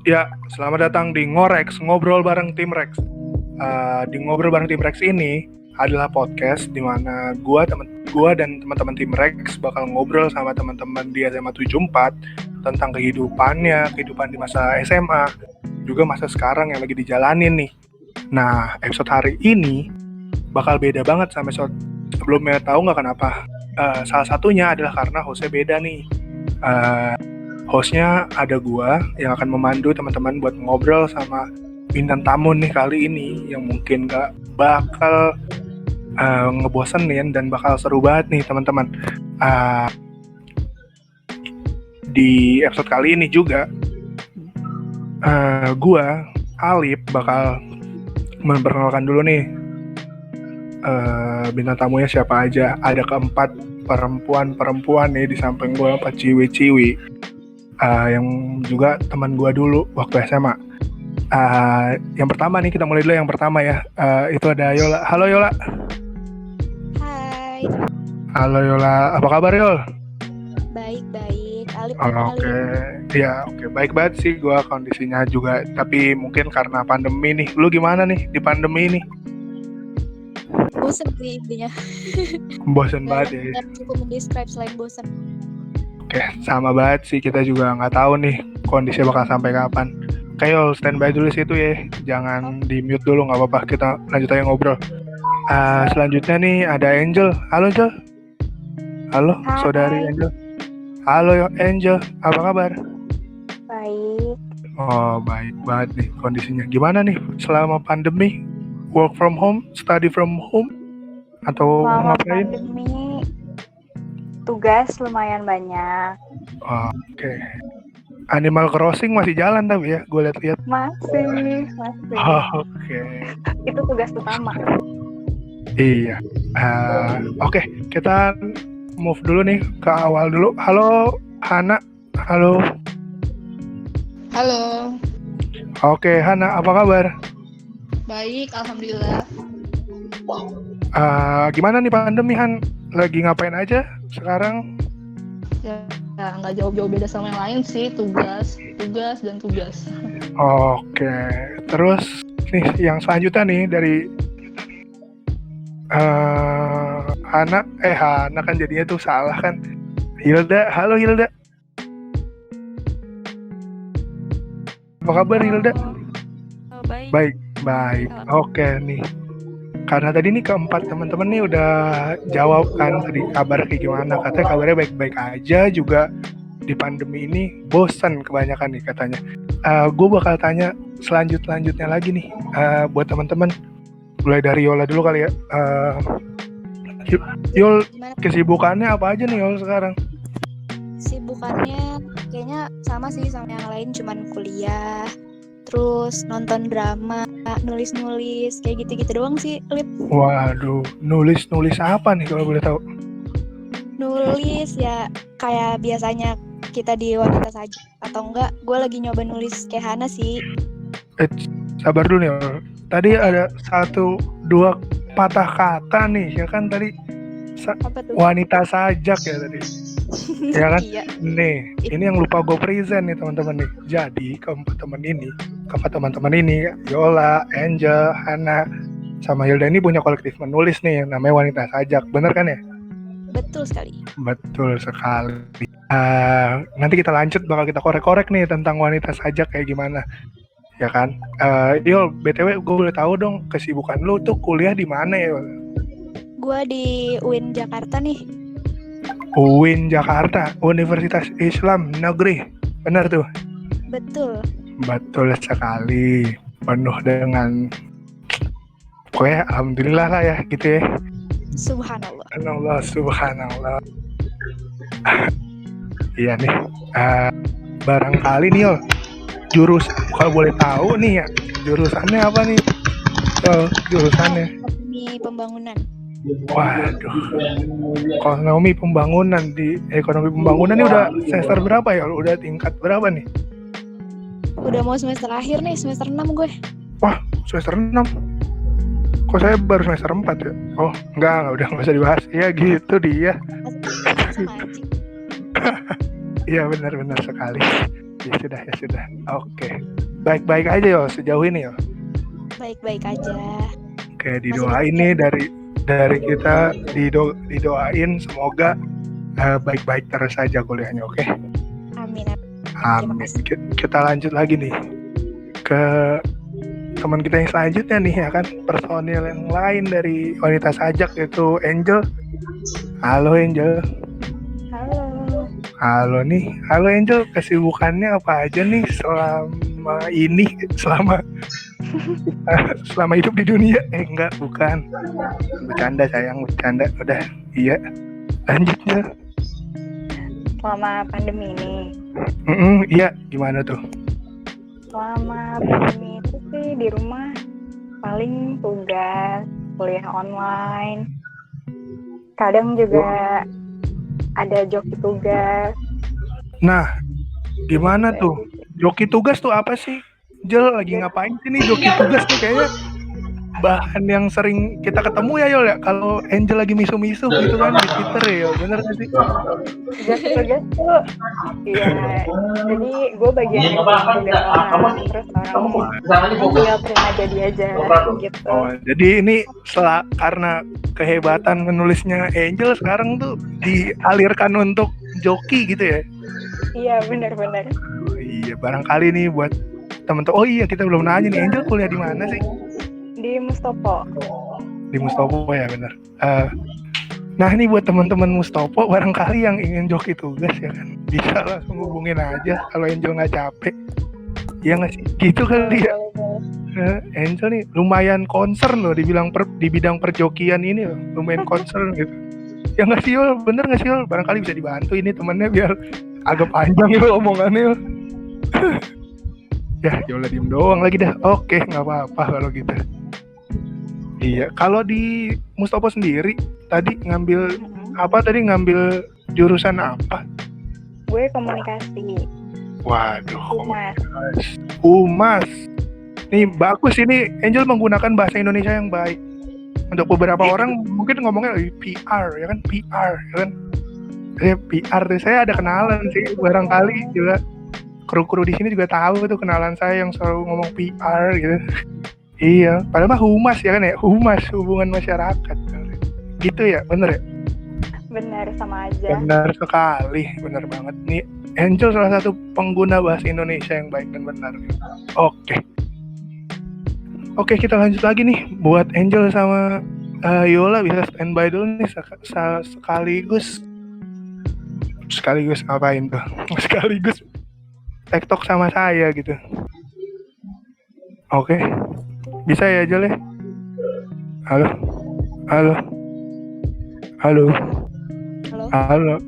Ya, selamat datang di Ngorex, Ngobrol bareng Tim Rex. Di Ngobrol bareng Tim Rex ini adalah podcast di mana gua dan teman-teman Tim Rex bakal ngobrol sama teman-teman di SMA 74 tentang kehidupan di masa SMA, juga masa sekarang yang lagi dijalanin nih. Nah, episode hari ini bakal beda banget sama episode sebelumnya. Tahu nggak kenapa? Salah satunya adalah karena hostnya beda nih. Hostnya ada gua yang akan memandu teman-teman buat ngobrol sama bintang tamu nih kali ini yang mungkin gak bakal ngebosenin dan bakal seru banget nih teman-teman. Di episode kali ini juga gua Alip bakal memperkenalkan dulu nih bintang tamunya siapa aja. Ada keempat perempuan nih di samping gua, 4 ciwi-ciwi. Yang juga teman gue dulu waktu SMA. Yang pertama nih, kita mulai dulu yang pertama ya. Itu ada Yola. Halo Yola. Hai. Halo Yola, apa kabar Yol? Baik. Alip. Oke. Ya, oke. Baik banget sih gue kondisinya juga. Tapi mungkin karena pandemi nih. Lu gimana nih di pandemi ini? Bosen sih intinya. Bosen banget ya. Cukup mendescribe selain bosen. Oke, sama banget sih, kita juga nggak tahu nih kondisinya bakal sampai kapan. Oke Yol, standby dulu situ ya, jangan di mute dulu, nggak apa-apa, kita lanjut aja ngobrol. Selanjutnya nih ada Angel. Halo Angel. Halo. Hai. Saudari Angel. Halo Angel, apa kabar? Baik. Oh, baik banget nih kondisinya. Gimana nih selama pandemi? Work from home, study from home, atau selama ngapain? Pandemi tugas lumayan banyak. Oke. Animal Crossing masih jalan tapi ya, gue lihat-lihat. Masih. Oke. Itu tugas utama. Iya. Oke, kita move dulu nih ke awal dulu. Halo Hana. Halo. Oke, Hana, apa kabar? Baik, alhamdulillah. Gimana nih pandemi, Han? Lagi ngapain aja sekarang? Ya, nggak jauh-jauh beda sama yang lain sih, tugas. Oke, terus nih yang selanjutnya nih dari Hana kan jadinya tuh salah kan. Hilda, halo Hilda. Apa kabar Hilda? Oh, Baik. Oke nih. Karena tadi nih keempat teman-teman nih udah jawab kan tadi kabar kayak gimana. Katanya kabarnya baik-baik aja, juga di pandemi ini bosan kebanyakan nih katanya. Gue bakal tanya selanjutnya lagi nih buat teman-teman. Mulai dari Yola dulu kali ya. Yol, kesibukannya apa aja nih Yol sekarang? Sibukannya kayaknya sama sih sama yang lain, cuman kuliah, terus nonton drama, nulis kayak gitu-gitu doang sih, Lip. Waduh, nulis apa nih kalau boleh tahu? Nulis ya kayak biasanya kita di Wanita Saja, atau enggak gue lagi nyoba nulis kayak Hana sih. Sabar dulu nih, tadi ada 1-2 patah kata nih, ya kan tadi Apa tuh? Wanita Sajak ya tadi. Ya kan? Iya. Nih, ini yang lupa gue present nih teman-teman nih. Jadi keempat teman-teman ini, Yola, Angel, Hana, sama Hilda ini punya kolektif menulis nih yang namanya Wanita Sajak. Bener kan ya? Betul sekali. Nanti kita lanjut, bakal kita korek-korek nih tentang Wanita Sajak kayak gimana. Ya kan? Yol, BTW gue boleh tahu dong kesibukan lu tuh kuliah di mana ya? Gue di UIN Jakarta nih. UIN Jakarta, Universitas Islam Negeri, benar tuh? Betul sekali, penuh dengan pokoknya alhamdulillah lah ya gitu ya. Subhanallah. Iya nih, barangkali nih Yol, kalau boleh tahu nih ya, jurusannya apa nih? Jurusannya Ekonomi Pembangunan. Waduh, ekonomi pembangunan. Di ekonomi pembangunan ini udah semester berapa ya? Udah tingkat berapa nih? Udah mau semester akhir nih, semester 6 gue. Wah, semester 6? Kok saya baru semester 4 ya? Oh, enggak usah dibahas. Ya gitu dia. Sama anjing. Iya benar sekali. Ya sudah. Oke. baik-baik aja yo sejauh ini yo. Baik-baik aja. Oke, didoain nih dari kita didoain semoga baik-baik terus saja kuliahnya, oke? Amin. Amin. Kita lanjut lagi nih ke teman kita yang selanjutnya nih ya kan, personil yang lain dari Wanita Sajak yaitu Angel. Halo Angel. Halo. Halo Angel, kesibukannya apa aja nih selama ini, selama hidup di dunia? Enggak, bukan. Bercanda sayang, bercanda. Udah, iya. Lanjutnya. Selama pandemi ini. Iya, gimana tuh? Selama pandemi itu sih di rumah paling tugas, kuliah online. Kadang juga ada joki tugas. Nah, gimana tuh? Joki tugas tuh apa sih? Jel, lagi ngapain sih nih joki tugas tuh? Kayaknya bahan yang sering kita ketemu ya Yol ya. Kalau Angel lagi misu-misu gitu kan di Twitter ya Yol. Bener gak sih? Joki tugas tuh, iya. Jadi gue bagian tugas orang, terus orang tinggal terima jadi aja gitu. Oh, jadi ini karena kehebatan menulisnya Angel sekarang tuh dialirkan untuk joki gitu ya? Iya, benar-benar. Oh, iya, barangkali nih buat teman-teman. Oh iya, kita belum nanya nih, Angel kuliah di mana sih? Di Mustopo. Di Mustopo ya, benar. Nah ini buat teman-teman Mustopo barangkali yang ingin joki tugas ya kan, bisa langsung hubungin aja kalau Angel nggak capek. Iya nggak sih? Gitu kali ya. Angel nih lumayan concern loh di bidang perjokian ini loh, lumayan concern gitu. Ya nggak sih Yul, bener nggak sih Yul? Barangkali bisa dibantu ini temennya biar agak panjang Yul omongannya Yul. Ya Yul diem doang lagi dah. Oke, nggak apa-apa kalau gitu. Iya, kalau di Mustopo sendiri tadi ngambil apa? Tadi ngambil jurusan apa? Gue komunikasi. Waduh, Humas. Humas. Nih bagus ini Angel menggunakan bahasa Indonesia yang baik. Untuk beberapa orang mungkin ngomongnya PR ya kan, PR ya kan. PR tuh saya ada kenalan sih barangkali juga kru-kru di sini juga tahu tuh kenalan saya yang selalu ngomong PR gitu. Iya, padahal mah humas ya kan ya, humas hubungan masyarakat. Gitu ya, bener ya? Benar, sama aja. Benar sekali, benar banget nih. Angel salah satu pengguna bahasa Indonesia yang baik dan benar. Oke, kita lanjut lagi nih. Buat Angel sama Yola bisa standby dulu nih sekaligus ngapain tuh? Sekaligus TikTok sama saya gitu. Oke. Bisa ya Jel ya? Halo.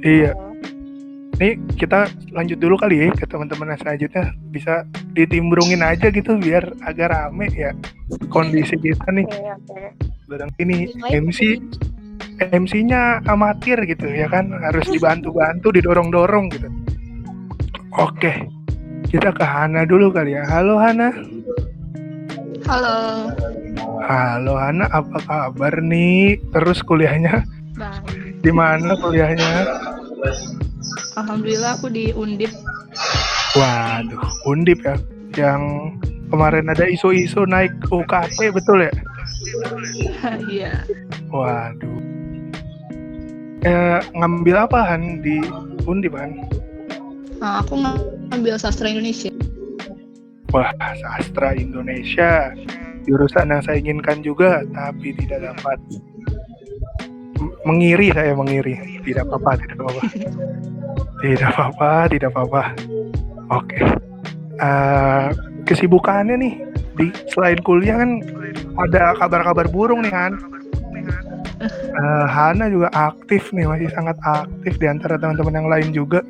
Iya. Nih kita lanjut dulu kali ya ke teman-teman yang selanjutnya. Bisa ditimbrungin aja gitu biar agak rame ya kondisi kita nih. Oke. Barang ini MC-nya amatir gitu ya kan, harus dibantu-bantu, didorong-dorong gitu. Oke. Kita ke Hana dulu kali ya. Halo Hana. Halo Hana, apa kabar nih? Terus kuliahnya? Baik. Di mana kuliahnya? Alhamdulillah aku di Undip. Waduh, Undip ya. Yang kemarin ada isu-isu naik UKT, betul ya? Iya. Waduh. Ngambil apa Han di Undip Han? Aku ngambil sastra Indonesia. Wah, sastra Indonesia. Jurusan yang saya inginkan juga, tapi tidak dapat. Mengiri. Tidak apa-apa. Tidak apa-apa. Oke. Kesibukannya nih, selain kuliah kan ada kabar-kabar burung nih Han. Hana juga aktif nih, masih sangat aktif di antara teman-teman yang lain juga.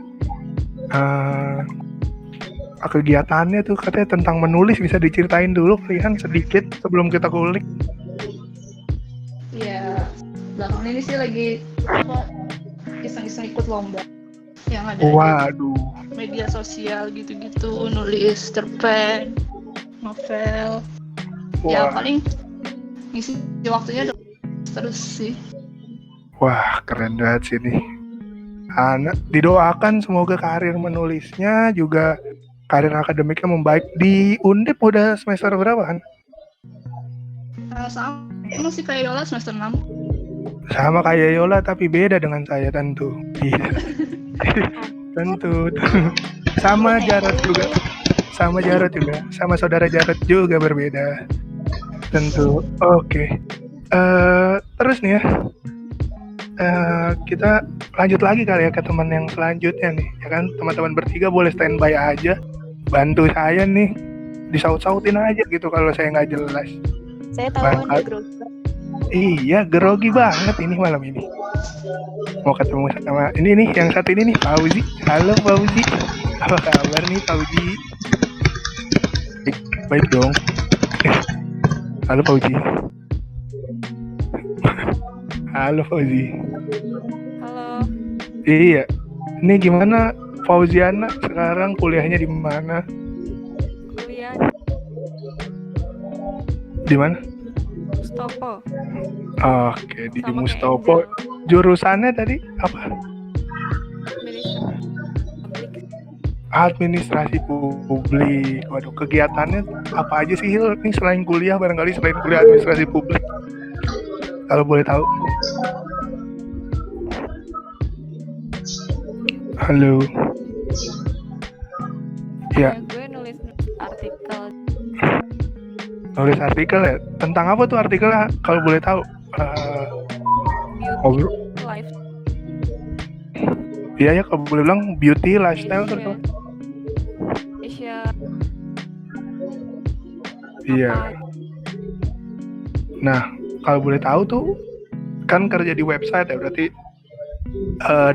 Kegiatannya tuh katanya tentang menulis, bisa diceritain dulu Rihan sedikit sebelum kita kulik. Iya, belakangan ini sih lagi iseng-iseng ikut lomba yang ada Waduh. di media sosial gitu-gitu, nulis cerpen, novel. Ya paling ngisi waktunya terus sih. Wah, keren banget sih nih. Hana, didoakan semoga karir menulisnya juga karir akademiknya membaik. Di Undip udah semester berapa kan? Sama sih kayak Yola semester 6. Sama kayak Yola tapi beda dengan saya tentu. Iya. Tentu. Sama Jarod juga. Sama saudara Jarod juga berbeda. Tentu. Oke. Terus nih ya. Kita lanjut lagi kali ya ke teman yang selanjutnya nih. Ya kan, teman-teman bertiga boleh standby aja. Bantu saya nih. Disaut-sautin aja gitu kalau saya nggak jelas. Saya tahu dia grogi. Iya, grogi banget ini malam ini. Mau ketemu sama ini nih, yang satu ini nih, Fauzi. Halo Fauzi. Apa kabar nih Fauzi? Baik dong. Halo Fauzi. Halo Fauzi. Halo, Iya. Ini gimana Fauziana sekarang kuliahnya di mana? kuliah Di mana? Stopo Oke, di sama Mustopo. kayak Angel. Jurusannya tadi apa? Administrasi publik. Administrasi publik. Waduh, kegiatannya apa aja sih Hil? Ini selain kuliah, barangkali selain kuliah administrasi publik. Kalau boleh tahu. Halo. Ya, Gue nulis artikel nulis artikel ya. Tentang apa tuh artikelnya? Kalau boleh tahu. beauty Ngobrol. life. Iya ya, kalau boleh bilang beauty lifestyle terus. Asia. Asia Iya. apa? Nah, kalau boleh tahu tuh kan kerja di website ya, berarti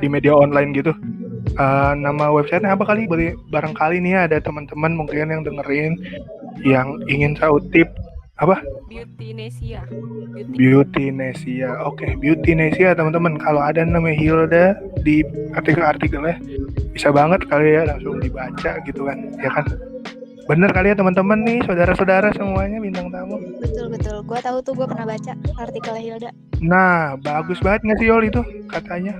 di media online gitu. Nama websitenya apa kali? Barangkali nih ada teman-teman mungkin yang dengerin yang ingin tahu tip apa? Beautynesia. Beautynesia. Oke, Beautynesia teman-teman. Kalau ada namanya Hilda di artikel-artikelnya bisa banget kali ya langsung dibaca gitu kan, ya kan? Bener kali ya teman-teman nih, saudara-saudara semuanya bintang tamu. Betul. Gue tahu tuh, gue pernah baca artikelnya Hilda. Nah, bagus banget nggak sih Yol itu katanya?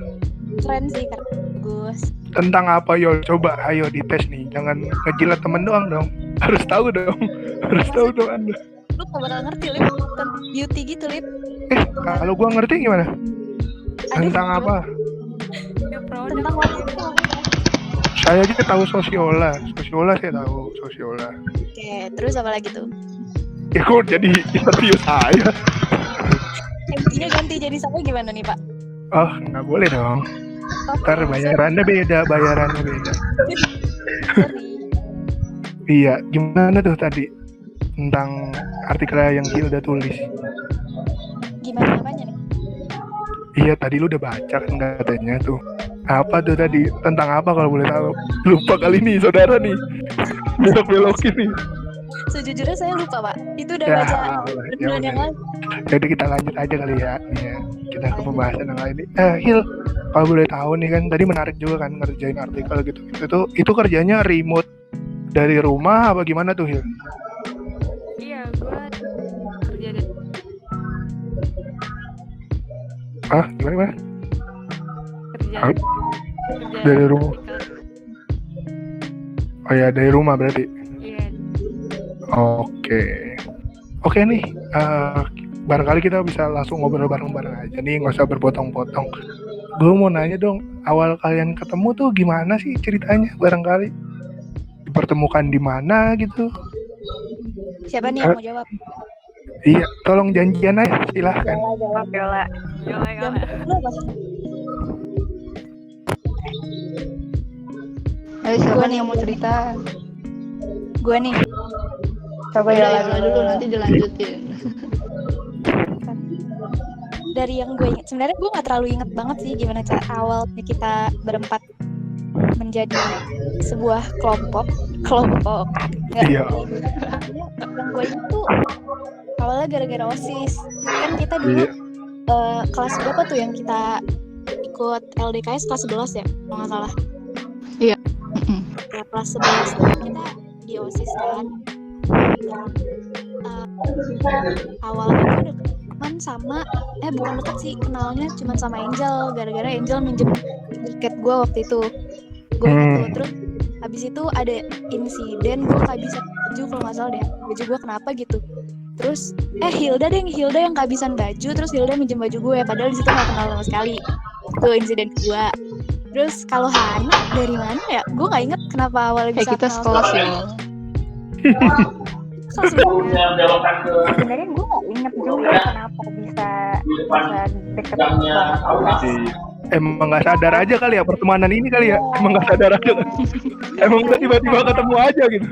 Keren sih, bagus. Tentang apa Yol? Coba ayo dites nih. Jangan ngejilat temen doang dong. Harus tahu dong. Harus tahu dong Anda. Lu gak bakal ngerti, Lip, tentang beauty gitu, Lip. Kalau gua ngerti gimana? Tentang apa? Ya, produk. Tentang wanita. Saya aja tahu sosiola. Sosiola saya tahu sosiola. Oke, terus apa lagi tuh? Ya kok jadi interview saya? MC-nya ganti jadi saya gimana nih, Pak? Oh, nggak boleh dong. Ntar bayarannya beda. Sorry. Iya, gimana tuh tadi? Tentang artikel yang Hilda tulis. Gimana apanya nih? Iya, tadi lu udah baca kan katanya tuh. Apa tuh tadi? Tentang apa kalau boleh tahu? Lupa kali nih, saudara nih. Belok-belokin nih. Sejujurnya saya lupa, Pak. Itu udah Ya, baca Allah, ya bulan yang udah. lalu. Jadi kita lanjut aja kali ya. Nih ya. Kita ke pembahasan yang lain nih. Hil, kalau boleh tahu nih kan tadi menarik juga kan ngerjain artikel gitu. Itu kerjanya remote dari rumah apa gimana tuh Hil? Iya, gue kerja di Ah, gimana? kerja Ah, kerja dari rumah. artikel. Oh ya, dari rumah berarti. Iya, Oke nih. Barangkali kita bisa langsung ngobrol bareng-bareng aja nih, nggak usah berpotong-potong. Gue mau nanya dong, awal kalian ketemu tuh gimana sih ceritanya? Barangkali dipertemukan di mana gitu? Siapa nih yang mau jawab? Iya, tolong janjian aja, silahkan. Jawab Yola. Jam lu apa? Ayo siapa nih yang mau cerita? Gue nih. Coba Udah Yola Yola dulu nanti dilanjutin. Dari yang gue ingat, sebenarnya gue nggak terlalu inget banget sih gimana cara awalnya kita berempat menjadi sebuah kelompok. Nggak. Iya. Yang gue inget tuh awalnya gara-gara OSIS. Kan kita dulu Iya. kelas berapa tuh yang kita ikut LDKS kelas 11 ya, kalau nggak salah. Iya. Ya, kelas 11 tuh kita di OSIS kan. Awalnya gue udah teman sama bukan deket sih, kenalnya cuma sama Angel gara-gara Angel minjem tiket gue waktu itu. Gue gitu terus Habis itu ada insiden gue kehabisan baju kalau nggak salah deh. Baju gue kenapa gitu. Terus Hilda yang kehabisan baju, terus Hilda minjem baju gue padahal di situ nggak kenal sama sekali. Itu insiden kedua. Terus kalau Hana dari mana ya? Gue nggak inget kenapa awalnya bisa kita kenal sekelas sama ya. kelas juga. Sebenarnya gue nggak inget juga kenapa bisa deket banget. Emang nggak sadar aja kali ya pertemanan ini kali ya. Emang nggak sadar aja kan. Emang udah tiba-tiba ketemu aja gitu.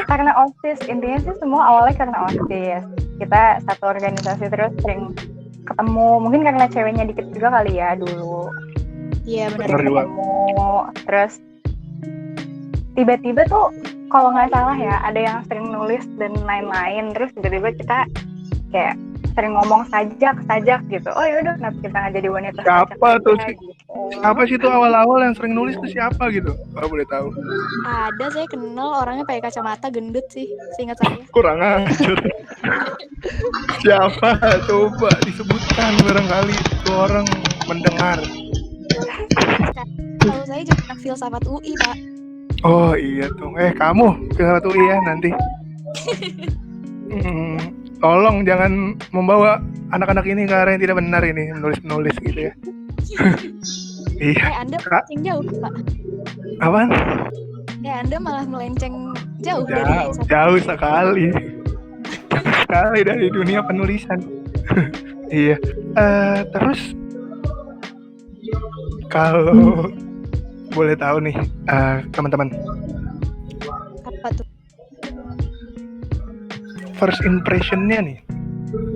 Karena OSIS, intinya sih semua awalnya karena OSIS. Kita satu organisasi terus sering ketemu, mungkin karena ceweknya dikit juga kali ya dulu. Iya benar. Bener juga. Ketemu, terus tiba-tiba tuh kalau nggak salah ya ada yang sering nulis dan lain-lain, terus tiba-tiba kita kayak sering ngomong sajak gitu. Oh yaudah, kenapa kita nggak jadi wanita sajak Siapa tuh aja sih? gitu. Siapa sih tuh awal-awal yang sering nulis tuh siapa gitu? Kalau boleh tahu. Ada, saya kenal orangnya pakai kacamata gendut sih, seingat saya. Kurang ajar. Siapa? Coba disebutkan barangkali itu orang mendengar. Kalau saya jadi anak filsafat UI, Pak. Oh iya tuh. Kamu filsafat UI ya nanti. Tolong jangan membawa anak-anak ini ke arah yang tidak benar ini, menulis gitu ya. Iya. Anda melenceng jauh, Pak. Apaan? Anda malah melenceng jauh dari Jauh sekali. Sekali dari dunia penulisan. Iya. Terus kalau boleh tahu nih, teman-teman, apa tuh? first impression-nya nih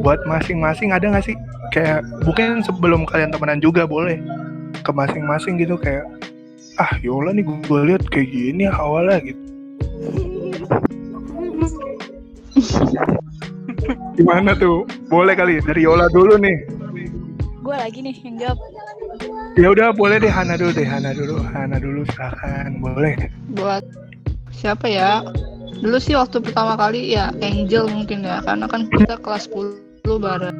buat masing-masing ada nggak sih? Kayak bukan sebelum kalian temenan juga boleh ke masing-masing gitu, kayak Yola nih gue lihat kayak gini awalnya gitu. Gimana tuh? Boleh kali dari Yola dulu nih. Gue lagi nih yang jawab. Ya udah boleh deh, Hana dulu silakan, boleh. Buat siapa ya? Dulu sih waktu pertama kali ya Angel mungkin ya, karena kan kita kelas 10 bareng.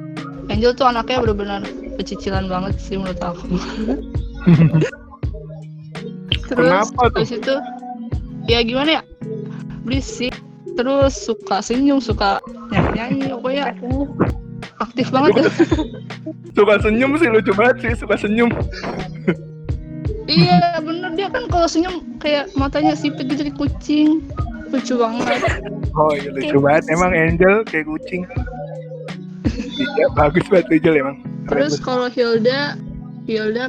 Angel tuh anaknya benar-benar pecicilan banget sih menurut aku. Terus Kenapa tuh? habis itu ya gimana ya, berisik, terus suka senyum, suka nyanyi, pokoknya aktif banget. Suka senyum sih, lucu banget sih suka senyum. Iya bener, dia kan kalau senyum kayak matanya sipit gitu kayak kucing, lucu banget. Oh iya lucu banget, emang Angel kayak kucing. Iya bagus banget Angel emang. Terus kalau Hilda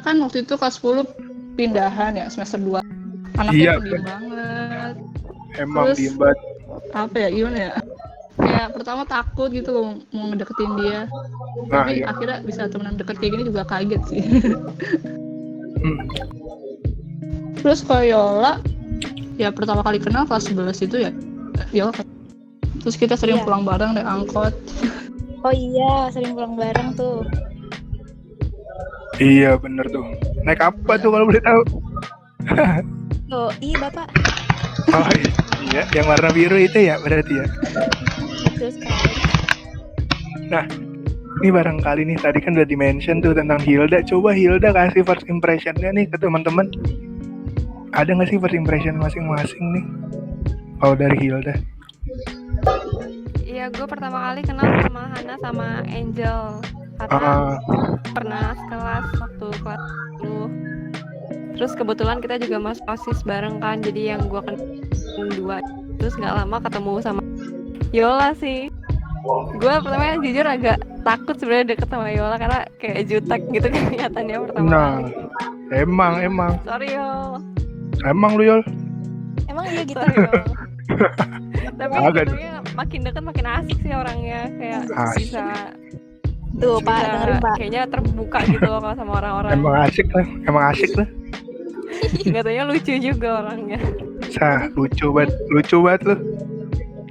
kan waktu itu kelas 10 pindahan ya semester 2. Anaknya pendiam banget. Emang Terus, diem banget. Apa ya, gimana ya? Kayak pertama takut gitu loh mau ngedeketin dia. Nah, Tapi iya. akhirnya bisa temenan deket kayak gini juga kaget sih. Terus kalau Yola ya pertama kali kenal kelas 11 itu ya Yola. Terus kita sering pulang bareng naik angkot. Oh iya, sering pulang bareng tuh. Iya bener tuh. Naik apa tuh kalau boleh tahu? Oh iya Bapak. Oh iya, yang warna biru itu ya berarti ya. Betul sekali. Nah, ini barangkali nih tadi kan udah di-mention tuh tentang Hilda. Coba Hilda kasih first impression-nya nih ke teman-teman. Ada nggak sih first impression masing-masing nih? Kalau dari Hilda. Iya, gue pertama kali kenal sama Hana sama Angel karena pernah sekelas waktu kelas 10. Terus kebetulan kita juga masuk OSIS bareng kan, jadi yang gue kenal 2. Terus nggak lama ketemu sama Yola sih. Gue pertama jujur agak takut sebenarnya deket sama Yola karena kayak jutek gitu kelihatannya pertama kali. Emang. Sorry Yol. Emang lu Yol? Emang iya gitu. Sorry Yol. Tapi Agak. sebenarnya makin deket makin asik sih orangnya, kayak Asik. bisa Tuh Pak, dengerin Pak. kayaknya terbuka gitu loh kalau sama orang-orang. Emang asik lah. Katanya lucu juga orangnya. Lucu banget lu.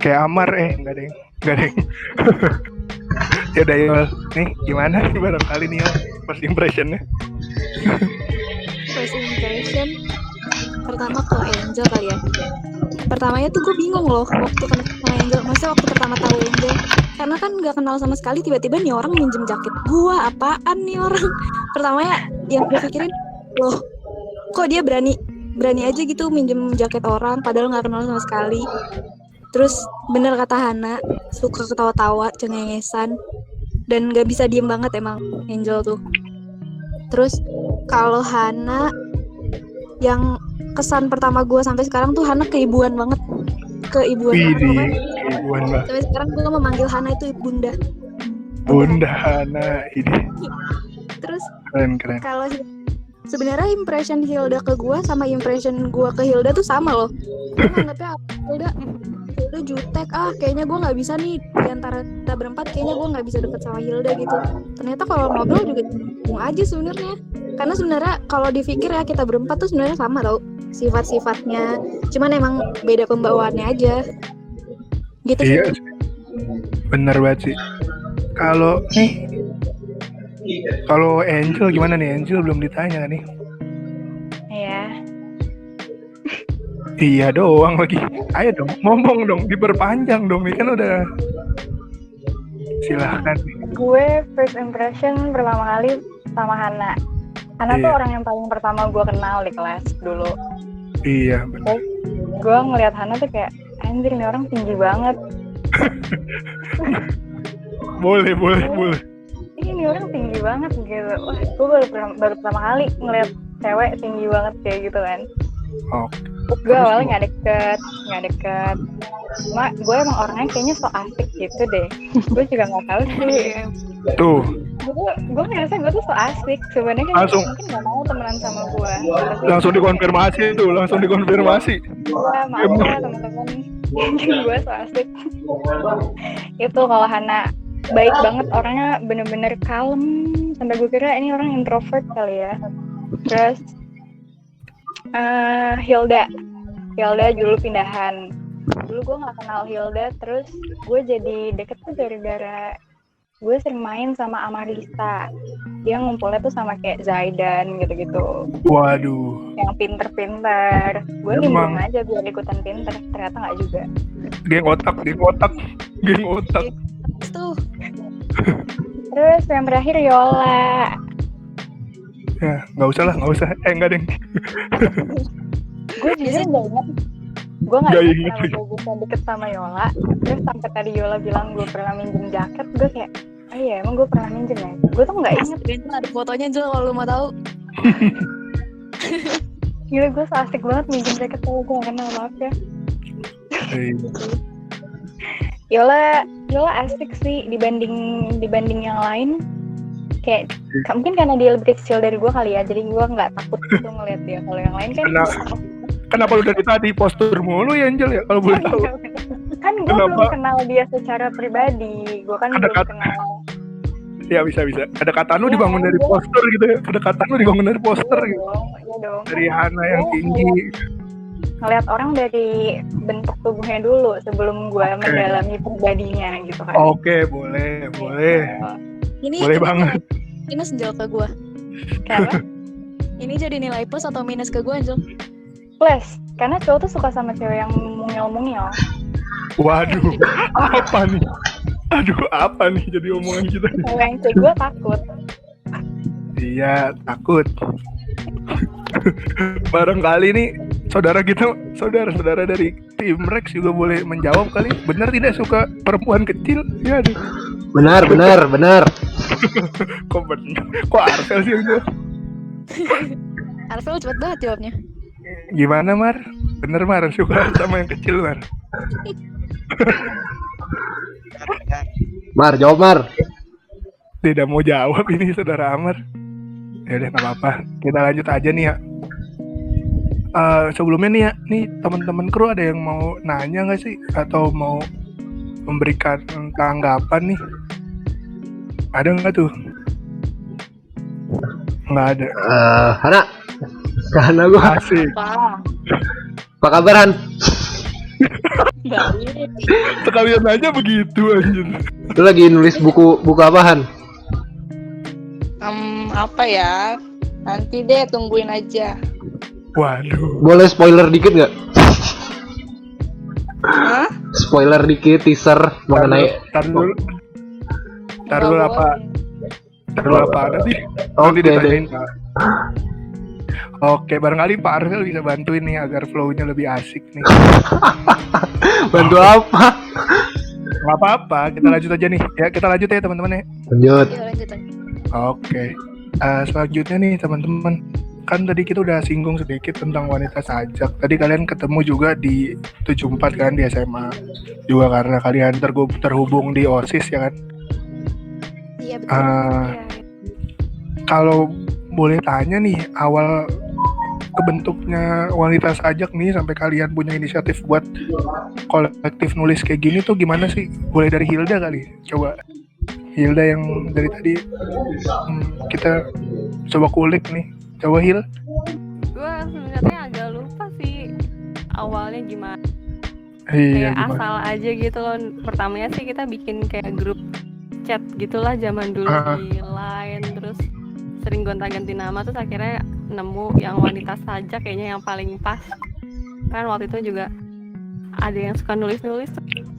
Kayak Amar enggak deh. Ya udah Yol, nih gimana nih barangkali nih Yol first impression-nya? First impression pertama ke Angel kali ya. Pertamanya tuh gue bingung loh waktu kenal sama Angel. Maksudnya waktu pertama tahu Angel, karena kan nggak kenal sama sekali, tiba-tiba nih orang minjem jaket gua, apaan nih orang? Pertamanya yang gue pikirin, loh kok dia berani berani aja gitu minjem jaket orang padahal nggak kenal sama sekali. Terus bener kata Hana, suka ketawa-tawa, cengengesan, dan nggak bisa diem banget emang Angel tuh. Terus kalau Hana, yang kesan pertama gue sampai sekarang tuh Hana keibuan banget. Keibuan banget Widih, pokoknya. keibuan banget. Sampai sekarang gue memanggil Hana itu bunda. Bunda Hana ini Terus keren. kalau sebenarnya impression Hilda ke gue sama impression gue ke Hilda tuh sama loh. Gue nganggapnya Hilda jutek, kayaknya gue nggak bisa nih di antara kita berempat, kayaknya gue nggak bisa deket sama Hilda gitu. Ternyata kalau ngobrol juga nyambung aja sebenarnya. Karena sebenarnya kalau dipikir ya kita berempat tuh sebenarnya sama tau sifat-sifatnya, cuman emang beda pembawaannya aja. Gitu sih. Iya, bener banget sih. Kalau Angel gimana nih? Angel belum ditanya nih. Iya. Iya doang lagi. Ayo dong, ngomong dong, diperpanjang dong. Ini kan udah. Silahkan. Gue first impression pertama kali sama Hana. Hana tuh Iya. orang yang paling pertama gue kenal di kelas dulu. Iya, benar. Gue ngeliat Hana tuh kayak, anjir nih orang tinggi banget. Boleh. Ini orang tinggi banget gitu. Wah, gue baru pertama kali ngeliat cewek tinggi banget kayak gitu kan. Oke. Gue awalnya nggak deket. Cuma gue emang orangnya kayaknya so asik gitu deh. Gue juga nggak tahu sih. Tuh, Gue ngerasa gue tuh so asik. Sebenarnya kan Langsung. mungkin nggak mau temenan sama gue. langsung dikonfirmasi tuh, langsung dikonfirmasi. Maaf ya teman-teman. Gue so asik. Itu kalau Hana baik banget, orangnya bener-bener kalem. Sampai gue kira ini orang introvert kali ya. Terus Hilda dulu pindahan. Dulu gue nggak kenal Hilda, terus gue jadi deket tuh gara-gara gue sering main sama Amarisa. Dia ngumpulnya tuh sama kayak Zaidan gitu-gitu, Waduh, yang pinter-pinter. Gue Emang. nimbrung aja biar ikutan pinter, ternyata nggak juga. geng otak. Terus tuh Terus yang terakhir Yola. Ya, nggak usah. Enggak deh. Gue jujur nggak inget. Gue nggak Nggak inget inget. kenapa gue bisa deket sama Yola. Terus sampai tadi Yola bilang gue pernah minjem jaket, gue kayak, oh iya emang gue pernah minjem ya. Gue tuh nggak inget. Angel ada fotonya Angel kalau lu mau tahu. Gila, gue so asik banget minjem jaket kalau gue nggak kenal, maaf ya. Yola asik sih dibanding yang lain. Kayak mungkin karena dia lebih kecil dari gue kali ya, jadi gue nggak takut gitu ngeliat dia. Kalau yang lain kan Kenapa lu dari tadi postur mulu ya Angel ya? Kalau boleh tahu. kan gue Kenapa? belum kenal dia secara pribadi. Gue kan Ada belum kata- kenal. Ya bisa. Kedekatan lu Ya, dibangun dari gua- poster gitu ya. Kedekatan lu dibangun dari poster Iya gitu. dong. Dari Hana yang Gua tinggi. ngeliat orang dari bentuk tubuhnya dulu sebelum gue mendalami pribadinya gitu kan. Oke, boleh. Ini Boleh banget. minus Angel ke gue. Kenapa? Ini jadi nilai plus atau minus ke gue Angel? Plus, karena cowok tuh suka sama cewek yang mungil-mungil. Waduh, apa nih? Aduh, apa nih jadi omongan kita? Cewek yang kayak gue takut. Iya, takut. Barangkali nih saudara dari tim Rex juga boleh menjawab kali. Benar tidak suka perempuan kecil? Ya, aduh. Benar. Kok benar? Kok Arvel sih yang jawab? Arvel cepet banget jawabnya. Gimana Mar? Bener Mar, suka sama yang kecil Mar? Mar, jawab Mar. Tidak mau jawab ini saudara Amar. Ya udah nggak apa-apa. Kita lanjut aja nih ya. Sebelumnya nih ya, nih teman-teman kru ada yang mau nanya nggak sih atau mau memberikan tanggapan nih? Ada nggak tuh? Nggak ada. Hana gua. Asik. Apa kabar Han? Sekalian aja begitu anjir. Lu lagi nulis buku apa Han? Apa ya? Nanti deh tungguin aja. Waduh. Boleh spoiler dikit nggak? Hah? Spoiler dikit teaser mengenai. Tar dulu Nggak apa? boleh. Tar dulu apa ada sih? Nanti Oke deh. ditanyain Pak. Oke, barangkali Pak Arfil bisa bantuin nih agar flow-nya lebih asik nih. Bantu apa? Nggak apa-apa, kita lanjut aja nih. Ya, kita lanjut ya teman-teman ya. Lanjut. Yuk lanjut lagi. Oke. Selanjutnya nih teman-teman. Kan tadi kita udah singgung sedikit tentang wanita sajak. Tadi kalian ketemu juga di 74 kan di SMA. Juga karena kalian terhubung di OSIS ya kan. Iya betul. Iya. Kalau boleh tanya nih, awal kebentuknya wanita sajak nih sampai kalian punya inisiatif buat kolektif nulis kayak gini tuh gimana sih? Boleh dari Hilda kali, coba. Hilda yang dari tadi kita coba kulik nih. Coba Hil. Gue sebenarnya agak lupa sih awalnya gimana. Iya, Kayak gimana? asal aja gitu loh. Pertamanya sih kita bikin kayak grup chat gitulah zaman dulu di Line, terus sering gonta-ganti nama, terus akhirnya nemu yang wanita sajak kayaknya yang paling pas. Kan waktu itu juga ada yang suka nulis-nulis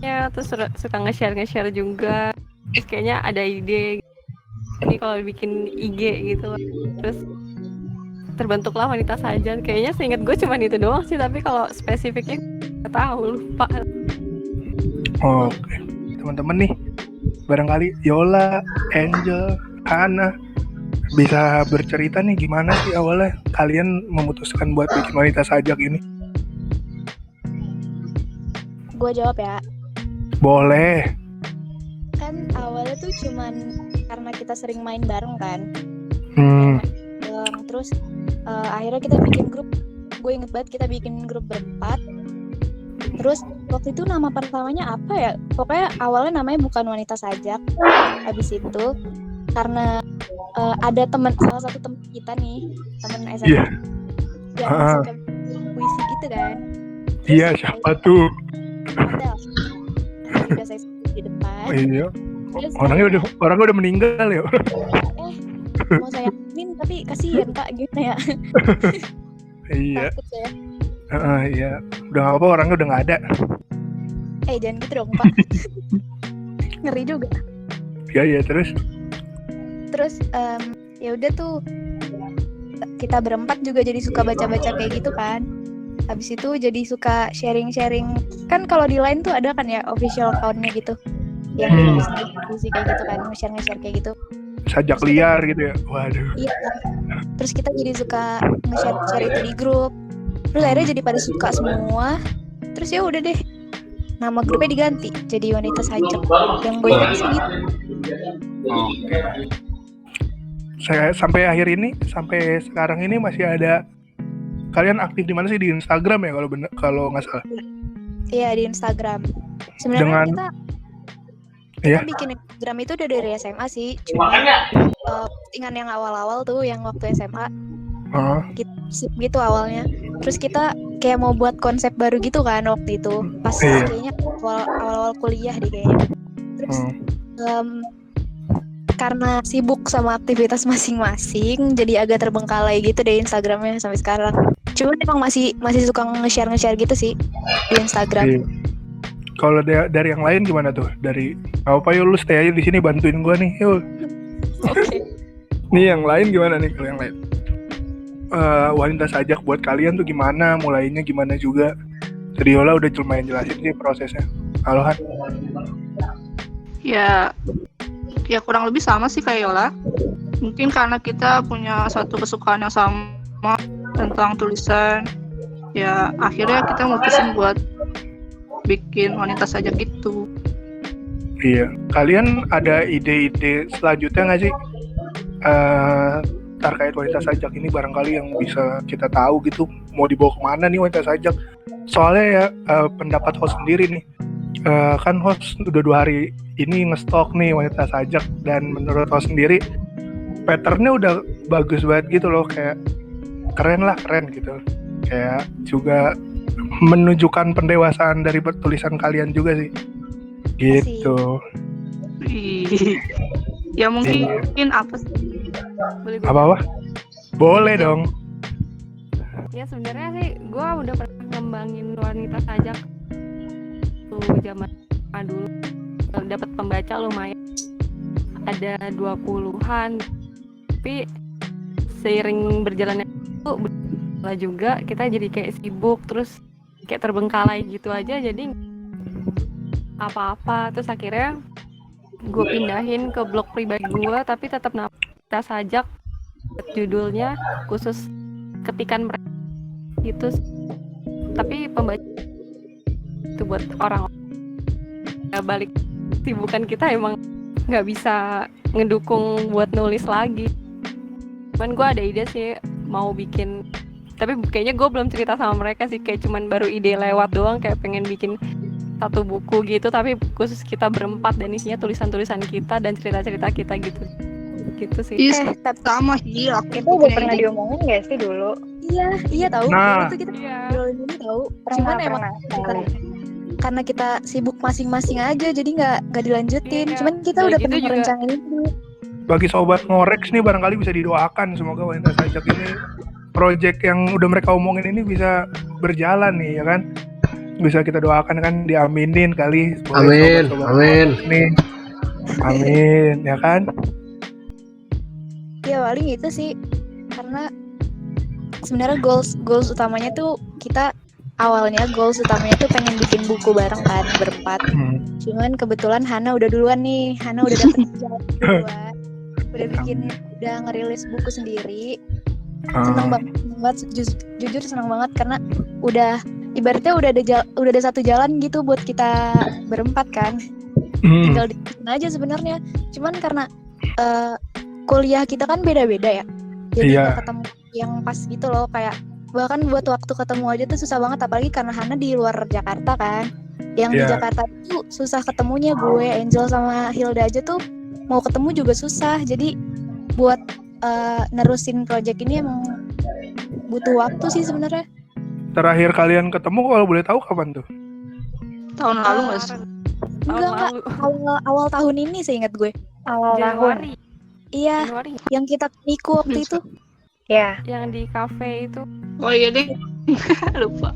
ya, terus suka nge-share juga. Terus kayaknya ada ide ini kalau bikin IG gitu loh. Terus terbentuklah wanita sajak. Kayaknya seingat gue cuma itu doang sih, tapi kalau spesifiknya nggak tahu, lupa. Oke. Teman-teman nih, barangkali Yola, Angel, Hana bisa bercerita nih gimana sih awalnya kalian memutuskan buat bikin wanita sajak ini? Gue jawab ya. Boleh. Kan awalnya tuh cuman karena kita sering main bareng kan. Terus akhirnya kita bikin grup. Gue inget banget kita bikin grup berempat. Terus waktu itu nama pertamanya apa ya? Pokoknya awalnya namanya bukan wanita sajak. Habis itu karena ada salah satu teman kita nih, teman SMA Iya. yang suka puisi gitu kan. Iya, siapa tuh? Ada udah saya sebut di depan. Iya. Terus Orangnya udah meninggal ya. mau saya yakin tapi kasihan Pak gitu ya. Iya. Takut saya. Iya. Udah nggak apa, orangnya udah nggak ada. Jangan gitu dong Pak. Ngeri juga. Iya terus. Terus ya udah tuh kita berempat juga jadi suka baca-baca kayak gitu kan. Habis itu jadi suka sharing-sharing. Kan kalau di Line tuh ada kan ya official account-nya gitu. Yang diskusi kayak gitu kan, nge-share kayak gitu. Sajak liar gitu ya. Waduh. Iya. Terus kita jadi suka nge-share itu di grup. Terus akhirnya jadi pada suka semua. Terus ya udah deh. Nama grupnya diganti jadi wanita sajak. Yang gue ingat sih gitu. Oke. Saya sampai sekarang ini masih ada. Kalian aktif di mana sih, di Instagram ya kalau nggak salah? Iya di Instagram. Sebenarnya kita Iya. bikin Instagram itu udah dari SMA sih. Cuma postingan yang awal-awal tuh yang waktu SMA kita sip gitu awalnya. Terus kita kayak mau buat konsep baru gitu kan waktu itu. Pas kayaknya awal-awal kuliah deh kayaknya. Terus karena sibuk sama aktivitas masing-masing jadi agak terbengkalai gitu deh Instagramnya sampai sekarang. Cuma emang masih suka nge-share gitu sih di Instagram. Iya. Kalau dari yang lain gimana tuh? Dari apa yuk lu stay aja di sini bantuin gua nih. Yuk. Oke. Nih yang lain gimana nih kalau yang lain? Wanita sajak buat kalian tuh gimana? Mulainya gimana juga? Tadi Yola udah lumayan jelasin sih prosesnya. Halo Han. Ya kurang lebih sama sih kayak Yola. Mungkin karena kita punya satu kesukaan yang sama tentang tulisan. Ya akhirnya kita mutusin buat bikin wanita sajak itu. Iya. Kalian ada ide-ide selanjutnya nggak sih? Terkait wanita sajak ini barangkali yang bisa kita tahu gitu. Mau dibawa kemana nih wanita sajak? Soalnya ya pendapat host sendiri nih. Kan host udah 2 hari ini ngestok nih wanita sajak. Dan menurut host sendiri patternnya udah bagus banget gitu loh. Kayak keren gitu. Kayak juga menunjukkan pendewasaan dari tulisan kalian juga sih. Gitu. Ya mungkin apa sih? Boleh Apa? Boleh dong. Ya sebenarnya sih gue udah pernah ngembangin wanita sajak tuh zaman dulu, dapat pembaca lumayan ada 20-an, tapi seiring berjalannya lah juga kita jadi kayak sibuk terus kayak terbengkalai gitu aja jadi apa-apa. Terus akhirnya gue pindahin ke blog pribadi gue tapi tetap kita sajak judulnya khusus ketikan mereka gitu. Tapi pembaca itu buat orang balik sibukan kita emang nggak bisa ngedukung buat nulis lagi. Cuman gue ada ide sih mau bikin, tapi kayaknya gue belum cerita sama mereka sih, kayak cuman baru ide lewat doang, kayak pengen bikin satu buku gitu tapi khusus kita berempat dan isinya tulisan-tulisan kita dan cerita-cerita kita gitu sih. Tapi Sama sih, aku itu udah pernah diomongin gak sih dulu? Iya tahu. Nah. Itu kita Iya. ngobrolin ini tahu. Cuman emang karena kita sibuk masing-masing aja jadi nggak dilanjutin. Iya. Cuman kita Udah udah gitu pernah juga. merencanain itu. Bagi sobat Ngorex nih barangkali bisa didoakan semoga Wanita Sajak ini project yang udah mereka omongin ini bisa berjalan nih ya kan. Bisa kita doakan kan, diaminin kali. Amin, amin. Nih. Amin ya kan. Ya paling itu sih, karena sebenarnya goals utamanya tuh kita awalnya goals utamanya tuh pengen bikin buku bareng kan berempat. Cuman kebetulan Hana udah duluan nih, Hana udah dapet jalan duluan, udah ngerilis buku sendiri. Seneng banget, jujur seneng banget karena udah ibaratnya udah ada satu jalan gitu buat kita berempat kan. Tinggal dibikin aja sebenarnya. Cuman karena kuliah kita kan beda-beda ya. Jadi nggak ketemu yang pas gitu loh, kayak bahkan buat waktu ketemu aja tuh susah banget, apalagi karena Hana di luar Jakarta kan. Yang di Jakarta tuh susah ketemunya, gue, Angel sama Hilda aja tuh mau ketemu juga susah. Jadi buat nerusin project ini emang butuh waktu sih sebenarnya. Terakhir kalian ketemu kalau boleh tahu kapan tuh? tahun lalu nggak sih? Enggak, awal tahun ini seingat gue. Awal tahun. Januari. Iya, yang kita niku waktu itu. Ya. Yang di kafe itu. Oh iya deh, lupa.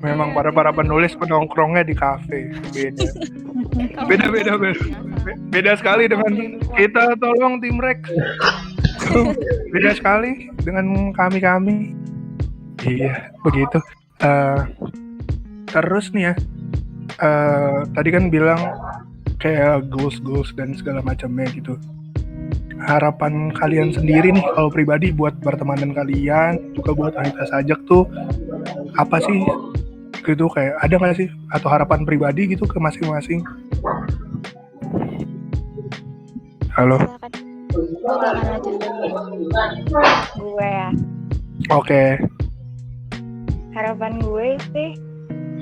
Memang para penulis penongkrongnya di kafe. Beda sekali dengan kita, tolong tim Rex. Beda sekali dengan kami. Iya, begitu. Terus nih ya, tadi kan bilang kayak goals dan segala macamnya gitu. Harapan kalian sendiri nih kalau pribadi buat pertemanan kalian, juga buat Wanita Sajak tuh apa sih? Gitu, kayak ada nggak sih atau harapan pribadi gitu ke masing-masing? Halo. Silakan aja. Gue ya. Oke. Harapan gue sih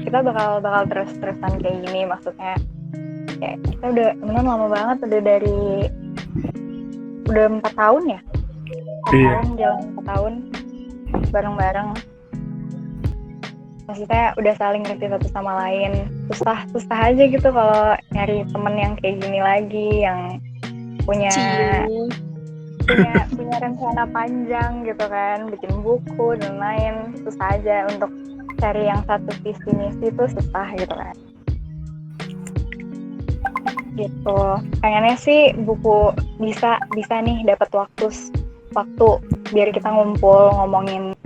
kita bakal terus-terusan kayak gini, maksudnya ya kita udah lama banget, udah 4 tahun ya. Iya. Jalan 4 tahun bareng-bareng. Maksudnya udah saling ngerti satu sama lain. Susah aja gitu kalau nyari temen yang kayak gini lagi, yang punya rencana panjang gitu kan, bikin buku dan lain. Susah aja untuk cari yang satu visi misi itu, susah gitu kan. Gitu. Pengennya sih buku bisa nih dapat waktu biar kita ngumpul ngomongin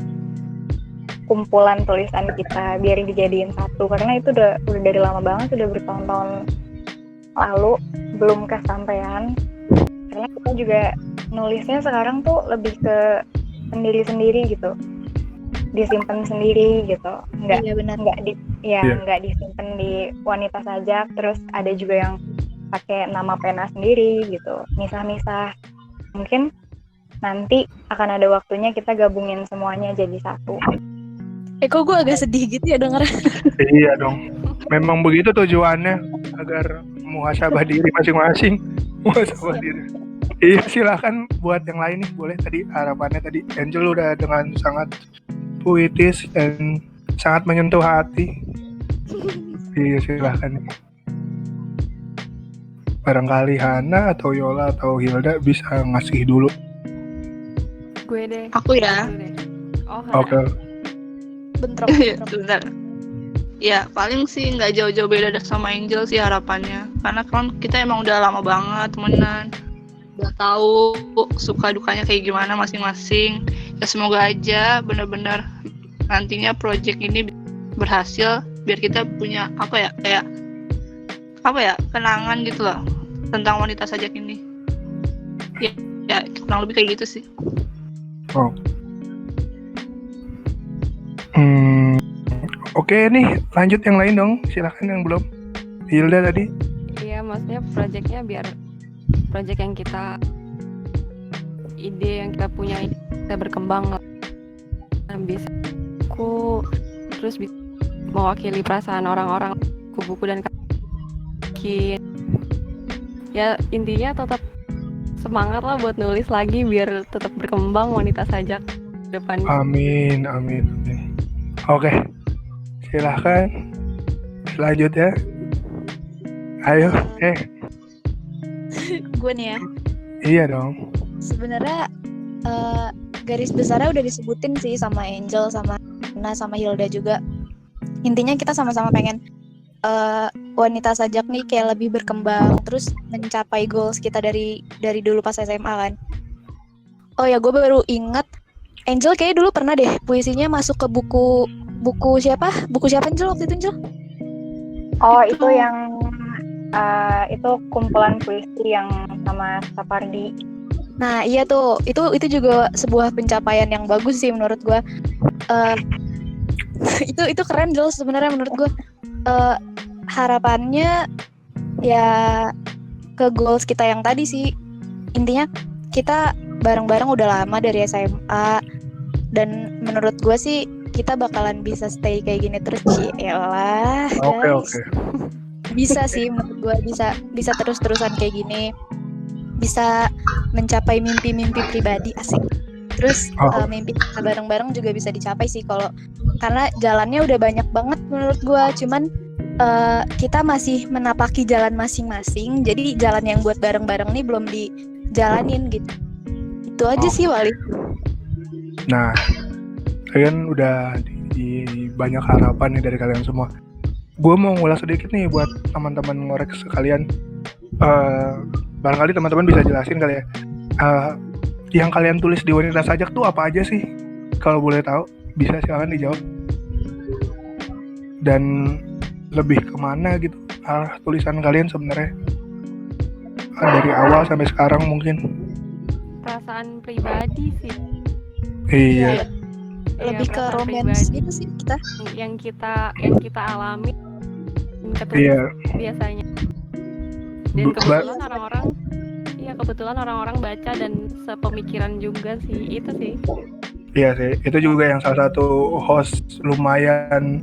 kumpulan tulisan kita, biar dijadiin satu, karena itu udah dari lama banget, udah bertahun-tahun lalu belum kesampaian. Karena kita juga nulisnya sekarang tuh lebih ke sendiri-sendiri gitu, disimpan sendiri gitu, nggak disimpan di Wanita Sajak. Terus ada juga yang pakai nama pena sendiri gitu, misah-misah. Mungkin nanti akan ada waktunya kita gabungin semuanya jadi satu. Kok gue agak sedih gitu ya denger. Iya dong. Memang begitu tujuannya, agar muhasabah diri masing-masing. Muhasabah diri. Iya, silakan buat yang lain nih, boleh. Tadi harapannya tadi Angel udah dengan sangat puitis dan sangat menyentuh hati. Iya, silakan. Barangkali Hana atau Yola atau Hilda bisa ngasih dulu. Gue deh. Aku ya. Oh, Oke. Bentrok. Sebentar. Ya paling sih nggak jauh-jauh beda sama Angel sih harapannya, karena kan kita emang udah lama banget temenan, udah tahu suka dukanya kayak gimana masing-masing. Ya semoga aja benar-benar nantinya project ini berhasil, biar kita punya kayak kenangan gitu loh tentang wanita sajak ini. Ya kurang lebih kayak gitu sih. Oke nih, lanjut yang lain dong. Silakan yang belum. Hilda tadi. Iya, maksudnya projectnya biar project yang kita ide yang kita punya bisa berkembang, bisa terus bisa mewakili perasaan orang-orang, buku dan kaki. Ya intinya tetap semangat lah buat nulis lagi biar tetap berkembang wanita sajak depan. Amin. Oke, silahkan selanjutnya. Ayo, Gue nih ya. Iya dong. Sebenarnya garis besarnya udah disebutin sih sama Angel, sama Hana, sama Hilda juga. Intinya kita sama-sama pengen wanita sajak nih kayak lebih berkembang, terus mencapai goals kita dari dulu pas SMA kan. Oh ya, gue baru ingat Angel kayaknya dulu pernah deh puisinya masuk ke buku siapa? Buku siapa Angel waktu itu Angel? Oh itu yang itu kumpulan puisi yang sama Sapardi. Nah iya tuh, itu juga sebuah pencapaian yang bagus sih menurut gue. Itu keren Angel sebenarnya menurut gue. Harapannya ya ke goals kita yang tadi sih. Intinya kita bareng-bareng udah lama dari SMA, dan menurut gue sih kita bakalan bisa stay kayak gini terus. Cialah guys. Oke. Bisa sih menurut gue, bisa terus-terusan kayak gini, bisa mencapai mimpi-mimpi pribadi, asik. Terus mimpi kita bareng-bareng juga bisa dicapai sih karena jalannya udah banyak banget menurut gue. Cuman kita masih menapaki jalan masing-masing, jadi jalan yang buat bareng-bareng nih belum dijalanin gitu. Itu aja sih Wali. Nah, kalian udah di banyak harapan nih dari kalian semua. Gue mau ngulas sedikit nih buat teman-teman ngorek sekalian. Barangkali teman-teman bisa jelasin kali ya. Yang kalian tulis di wanita sajak tuh apa aja sih? Kalau boleh tahu, bisa silakan dijawab. Dan lebih kemana gitu arah tulisan kalian sebenarnya? Dari awal sampai sekarang mungkin. Perasaan pribadi sih. Iya. Lebih ke perasaan romance pribadi gitu sih kita. yang kita alami Iya. biasanya. Dan kebetulan orang-orang baca dan sepemikiran juga sih, itu sih. Iya sih, itu juga yang salah satu host lumayan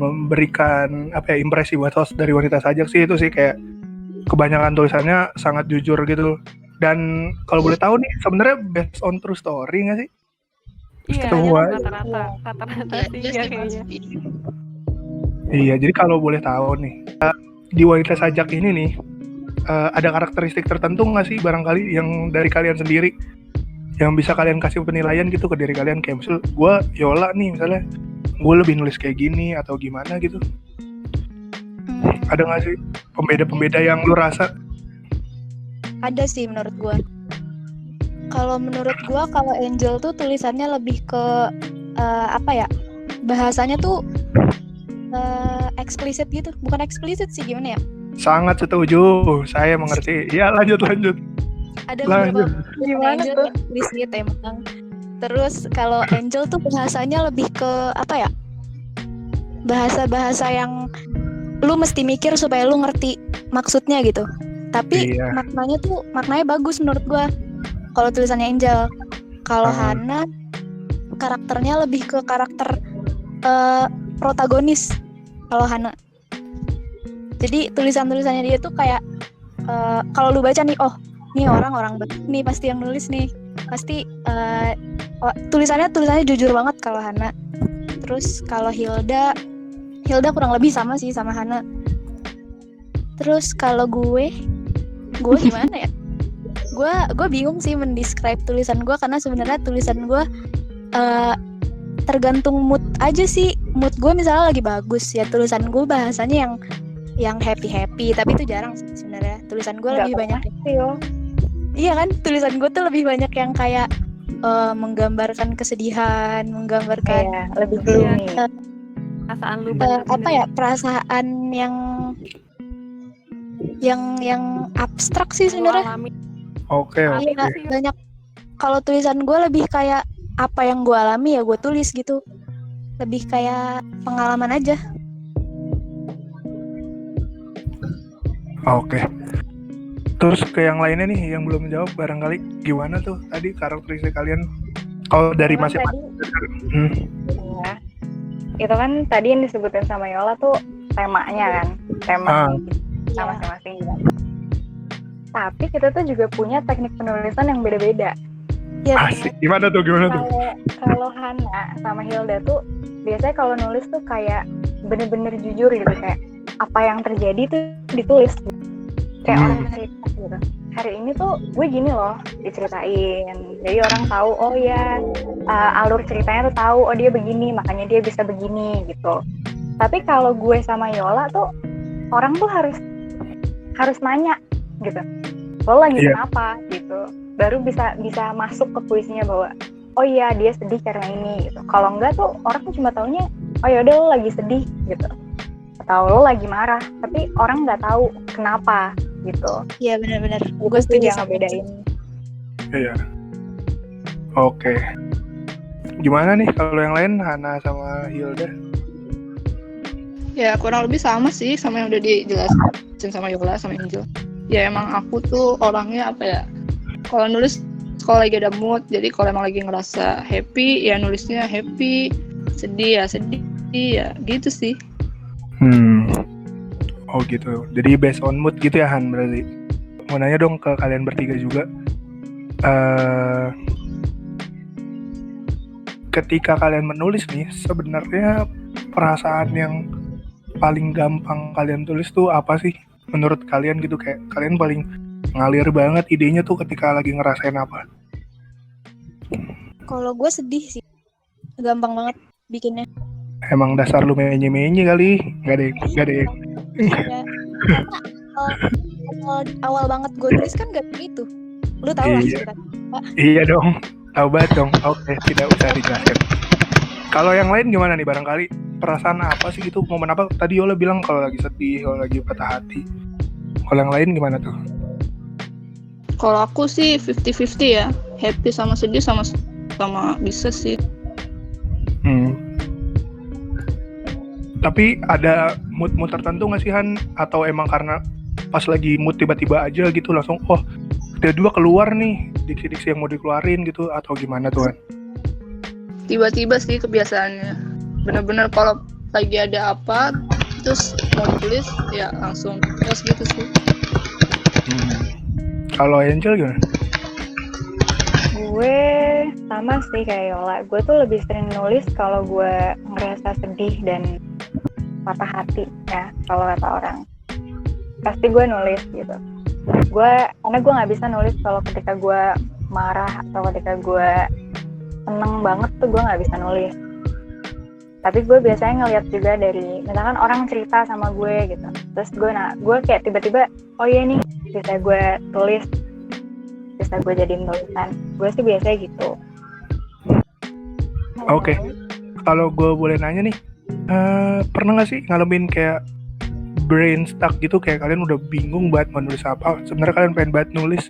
memberikan impresi buat host dari wanita sajak sih, itu sih kayak kebanyakan tulisannya sangat jujur gitu. Dan kalau boleh tahu nih, sebenarnya based on true story nggak sih? Iya, Semua. rata-rata sih ya kayaknya. Iya, jadi kalau boleh tahu nih, di wanita sajak ini nih, ada karakteristik tertentu nggak sih barangkali yang dari kalian sendiri yang bisa kalian kasih penilaian gitu ke diri kalian, kayak misal gue Yola nih misalnya, gue lebih nulis kayak gini atau gimana gitu. Ada nggak sih pembeda-pembeda yang lu rasa? Ada sih menurut gue. Kalau menurut gue, kalau Angel tuh tulisannya lebih ke bahasanya tuh eksplisit gitu. Bukan eksplisit sih, gimana ya? Sangat setuju, saya mengerti. Ya lanjut. Ada beberapa Gimana Angel tuh? eksplisit emang. Terus kalau Angel tuh bahasanya lebih ke bahasa-bahasa yang lu mesti mikir supaya lu ngerti maksudnya gitu. Tapi Iya. maknanya bagus menurut gua. Kalau tulisannya Angel. Kalau Hana karakternya lebih ke karakter protagonis. Kalau Hana. Jadi tulisannya dia tuh kayak kalau lu baca nih, oh, nih orang baik nih pasti yang nulis nih. Pasti tulisannya jujur banget kalau Hana. Terus kalau Hilda kurang lebih sama sih sama Hana. Terus kalau gue gimana ya? Gue bingung sih mendescribe tulisan gue, karena sebenarnya tulisan gue tergantung mood aja sih. Mood gue misalnya lagi bagus ya tulisan gue bahasanya yang happy, tapi itu jarang sih sebenarnya. Tulisan gue lebih banyak. Yo. Iya kan, tulisan gue tuh lebih banyak yang kayak menggambarkan kesedihan, menggambarkan Iya, lebih gloomy. Perasaan lu apa ya, perasaan yang abstrak sih sebenarnya. alami. Oke. Iya, banyak. Kalau tulisan gue lebih kayak apa yang gue alami ya gue tulis gitu. Lebih kayak pengalaman aja. Oke. Terus ke yang lainnya nih yang belum jawab barangkali gimana tuh tadi karakteristik kalian kalau dari Cuman masing-masing. Ya, itu kan tadi yang disebutin sama Yola tuh temanya kan, tema kita Iya. masing-masing juga. Tapi kita tuh juga punya teknik penulisan yang beda-beda. Iya. Asik. Gimana tuh? Kalau Hana sama Hilda tuh biasanya kalau nulis tuh kayak bener-bener jujur gitu, kayak apa yang terjadi tuh ditulis kayak orang cerita gitu. Hari ini tuh gue gini loh diceritain, jadi orang tahu oh ya alur ceritanya tuh tahu oh dia begini makanya dia bisa begini gitu. Tapi kalau gue sama Yola tuh orang tuh harus nanya gitu, lo lagi kenapa gitu, baru bisa masuk ke puisinya bahwa oh iya dia sedih karena ini gitu. Kalau enggak tuh orang tuh cuma taunya oh yaudah lo lagi sedih gitu, atau lo lagi marah, tapi orang nggak tahu kenapa gitu. Iya benar-benar. Gue setuju yang ngebedain. Iya. Oke. Gimana nih kalau yang lain Hana sama Hilda? Ya kurang lebih sama sih sama yang udah dijelasin sama Yola sama Angel. Ya emang aku tuh orangnya apa ya, kalau nulis kalau lagi ada mood, jadi kalau emang lagi ngerasa happy ya nulisnya happy, sedih ya gitu sih. Oh gitu. Jadi based on mood gitu ya Han berarti. Mau nanya dong ke kalian bertiga juga. Ketika kalian menulis nih, sebenarnya perasaan yang paling gampang kalian tulis tuh apa sih? Menurut kalian gitu, kayak kalian paling ngalir banget idenya tuh ketika lagi ngerasain apa? Kalau gue sedih sih, gampang banget bikinnya. Emang dasar lu menye-menye kali? Gak deh. Ya. Awal banget gue nulis kan gak begitu. Lu tahu lah Iya. kan? Iya dong, tahu banget dong. Oke, tidak usah dijelasin. Kalau yang lain gimana nih, barangkali perasaan apa sih gitu, momen apa? Tadi Yola bilang kalau lagi sedih, kalau lagi patah hati. Kalau yang lain gimana tuh? Kalau aku sih 50-50 ya, happy sama sedih sama bisa sih. Tapi ada mood tertentu nggak sih Han? Atau emang karena pas lagi mood tiba-tiba aja gitu langsung tiba-tiba keluar nih diksi-diksi yang mau dikeluarin gitu, atau gimana tuh Han? Tiba-tiba sih kebiasaannya. Bener-bener kalau lagi ada apa terus mau tulis ya langsung terus gitu sih. Kalau Angel gimana? Gue sama sih kayak Yola. Gue tuh lebih sering nulis kalau gue ngerasa sedih dan patah hati ya, kalau kata orang. Pasti gue nulis gitu. Karena gue nggak bisa nulis kalau ketika gue marah atau ketika gue seneng banget tuh gue nggak bisa nulis. Tapi gue biasanya ngeliat juga dari misalkan orang cerita sama gue gitu. Terus gue kayak tiba-tiba oh iya nih bisa gue tulis, bisa gue jadiin tulisan. Gue sih biasanya gitu. Oke. Kalau gue boleh nanya nih, pernah nggak sih ngalamin kayak brain stuck gitu, kayak kalian udah bingung banget mau nulis apa, sebenarnya kalian pengen banget nulis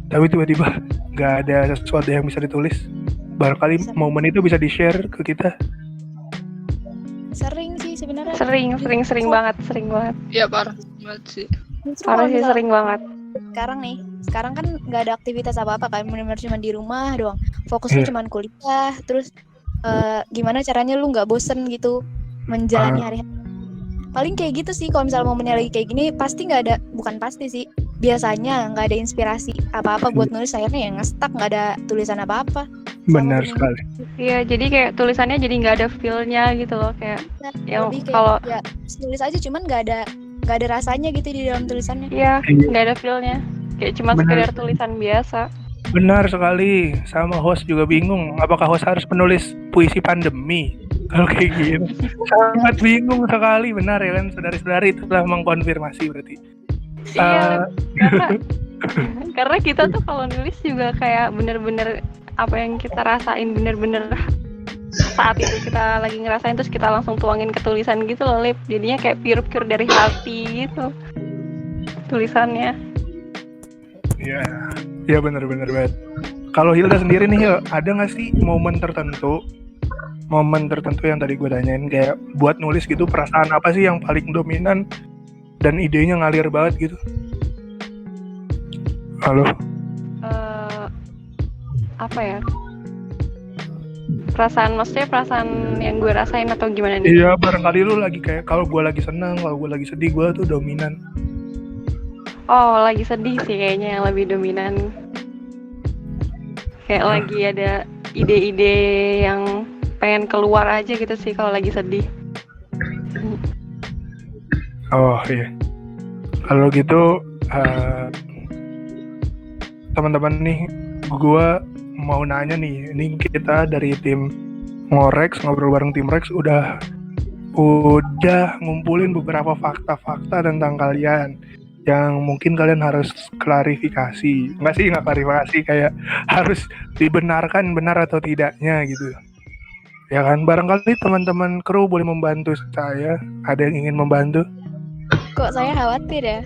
tapi tiba-tiba nggak ada sesuatu yang bisa ditulis? Barangkali momen itu bisa di-share ke kita. Sering sih sebenarnya. Sering banget. Ya parah banget sih. Parah sih, sering banget. Sekarang kan nggak ada aktivitas apa-apa kan, benar-benar cuma di rumah doang. Fokusnya cuma kuliah, terus gimana caranya lu nggak bosen gitu menjalani hari-hari. Paling kayak gitu sih, kalau misalnya momennya lagi kayak gini pasti nggak ada, bukan pasti sih, biasanya nggak ada inspirasi apa-apa buat nulis, akhirnya ya nge-stuck, nggak ada tulisan apa-apa. Benar sekali. Iya, jadi kayak tulisannya jadi nggak ada feel-nya gitu loh, kayak yang kalau ya nulis aja cuman nggak ada rasanya gitu di dalam tulisannya. iya nggak ada feel-nya, kayak cuma sekedar tulisan biasa. Benar sekali. Sama host juga bingung, apakah host harus menulis puisi pandemi kalau kayak gini? Sangat bingung sekali. Benar ya kan, saudari-saudari, itu telah mengkonfirmasi berarti. Iya, karena kita tuh kalau nulis juga kayak bener-bener apa yang kita rasain bener-bener saat itu kita lagi ngerasain terus kita langsung tuangin ke tulisan gitu loh, Lip. Jadinya kayak pure dari hati gitu tulisannya. Iya bener-bener banget. Kalau Hilda sendiri nih Hil, ada nggak sih momen tertentu yang tadi gue tanyain, kayak buat nulis gitu, perasaan apa sih yang paling dominan dan idenya ngalir banget gitu? Halo? Apa ya? Maksudnya perasaan yang gue rasain atau gimana nih? Iya, barangkali lu lagi kayak, kalau gue lagi senang, kalau gue lagi sedih, gue tuh dominan. Oh, lagi sedih sih kayaknya yang lebih dominan. Kayak lagi ada ide-ide yang pengen keluar aja gitu sih kalau lagi sedih. Oh iya. Kalau gitu, teman-teman nih, gue mau nanya nih, ini kita dari tim Ngorex, ngobrol bareng tim Rex, udah ngumpulin beberapa fakta-fakta tentang kalian yang mungkin kalian harus klarifikasi. Nggak klarifikasi, kayak harus dibenarkan benar atau tidaknya gitu. Ya kan, barangkali teman-teman kru boleh membantu saya. Ada yang ingin membantu? Kok saya khawatir ya?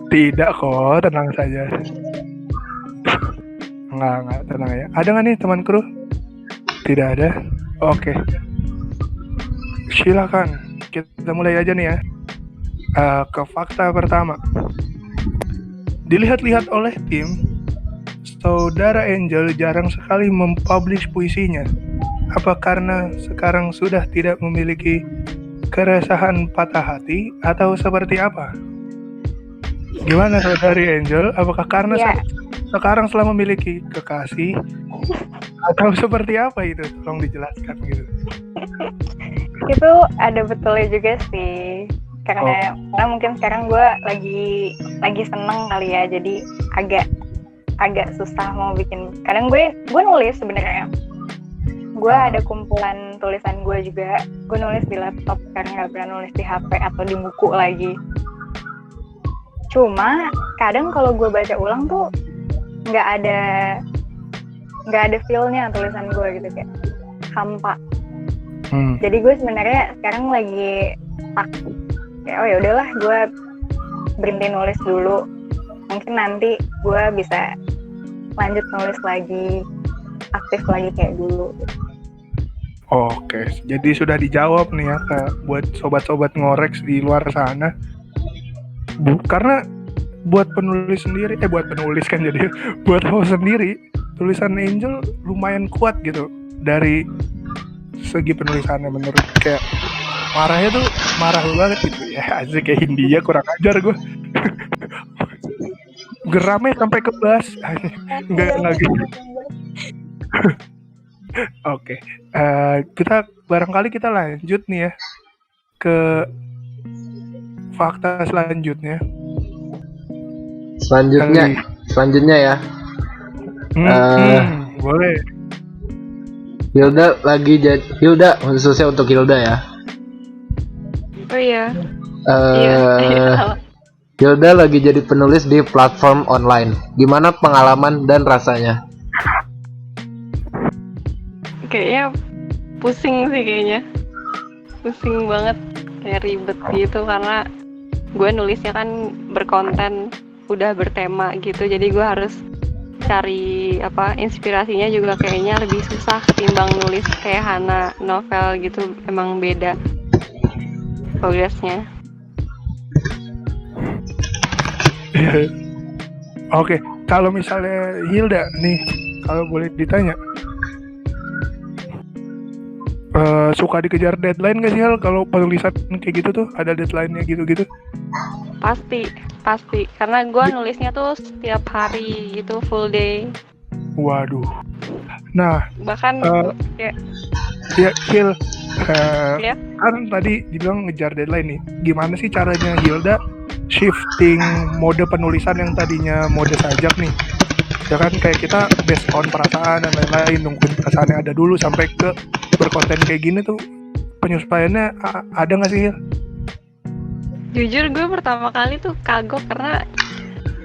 Tidak kok, tenang saja. Enggak, tenang ya. Ada nggak nih teman kru? Tidak ada? Oke. Silakan, kita mulai aja nih ya. Ke fakta pertama. Dilihat-lihat oleh tim, Saudara Angel jarang sekali mempublish puisinya. Apa karena sekarang sudah tidak memiliki keresahan patah hati atau seperti apa? Gimana Saudari Angel? Apakah karena sekarang setelah memiliki kekasih atau seperti apa itu? Tolong dijelaskan gitu. Itu ada betulnya juga sih. Karena mungkin sekarang gue lagi seneng kali ya, jadi agak susah mau bikin. Kadang gue nulis sebenarnya. Gue ada kumpulan tulisan gue juga. Gue nulis di laptop karena nggak pernah nulis di HP atau di buku lagi. Cuma kadang kalau gue baca ulang tuh nggak ada feel-nya tulisan gue gitu, kayak hampa. Jadi gue sebenarnya sekarang lagi stuck. Kayak ya udahlah, gue berhenti nulis dulu. Mungkin nanti gue bisa lanjut nulis lagi, aktif lagi kayak dulu. Oke, jadi sudah dijawab nih ya buat sobat-sobat Ngorex di luar sana. Karena buat penulis sendiri, buat host sendiri, tulisan Angel lumayan kuat gitu dari segi penulisannya, menurut kayak marahnya tuh marah banget gitu ya, asik kayak Hindia, kurang ajar gue. Geramnya sampai ke bass. Enggak gitu. Oke, kita barangkali kita lanjut nih ya ke fakta selanjutnya. Selanjutnya ya. Boleh. Hilda khususnya untuk Hilda ya. Oh iya. Hilda lagi jadi penulis di platform online. Gimana pengalaman dan rasanya? Kayaknya pusing sih kayaknya. Pusing banget, kayak ribet gitu karena gue nulisnya kan berkonten, udah bertema gitu. Jadi gue harus cari inspirasinya juga kayaknya lebih susah ketimbang nulis kayak Hana novel gitu. Emang beda progresnya. Oke, kalau misalnya Hilda nih, kalau boleh ditanya, suka dikejar deadline nggak sih Hal? Kalau penulisan kayak gitu tuh ada deadline-nya gitu-gitu? Pasti. Karena gue nulisnya tuh setiap hari gitu, full day. Waduh. Nah, Bahkan ya Hil, Ya. kan tadi dibilang ngejar deadline nih. Gimana sih caranya Hilda shifting mode penulisan yang tadinya mode sajak nih? Ya kan kayak kita based on perasaan dan lain-lain, nungguin perasaannya ada dulu sampai ke berkonten kayak gini tuh, penyesuaiannya ada nggak sih Hil? Jujur gue pertama kali tuh kagok karena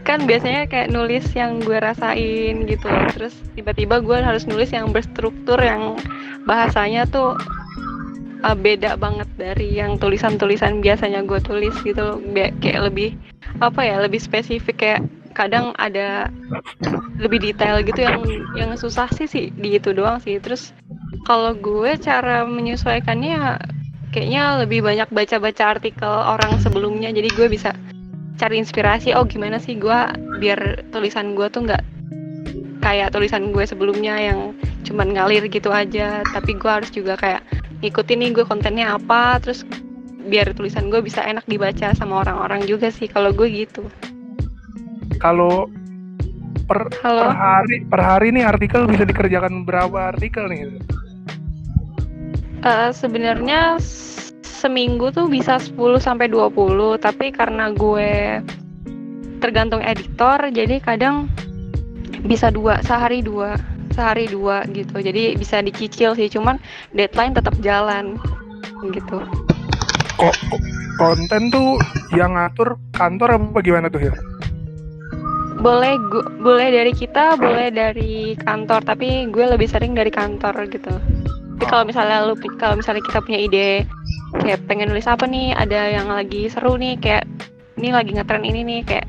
kan biasanya kayak nulis yang gue rasain gitu loh. Terus tiba-tiba gue harus nulis yang berstruktur yang bahasanya tuh beda banget dari yang tulisan-tulisan biasanya gue tulis gitu loh. Kayak lebih lebih spesifik, kayak kadang ada lebih detail gitu yang susah sih di itu doang sih. Terus kalau gue cara menyesuaikannya kayaknya lebih banyak baca-baca artikel orang sebelumnya, jadi gue bisa cari inspirasi, gimana sih gue biar tulisan gue tuh nggak kayak tulisan gue sebelumnya yang cuman ngalir gitu aja, tapi gue harus juga kayak ngikutin nih gue kontennya apa, terus biar tulisan gue bisa enak dibaca sama orang-orang juga sih, kalau gue gitu. Kalau per hari nih artikel bisa dikerjakan berapa artikel nih? Sebenarnya seminggu tuh bisa 10-20, tapi karena gue tergantung editor, jadi kadang bisa sehari dua gitu. Jadi bisa dicicil sih, cuman deadline tetap jalan gitu. Kok konten tuh yang ngatur kantor apa gimana tuh ya? Boleh dari kita, boleh dari kantor, tapi gue lebih sering dari kantor gitu. Tapi kalau misalnya kita punya ide kayak pengen nulis apa nih, ada yang lagi seru nih, kayak ini lagi ngetren ini nih, kayak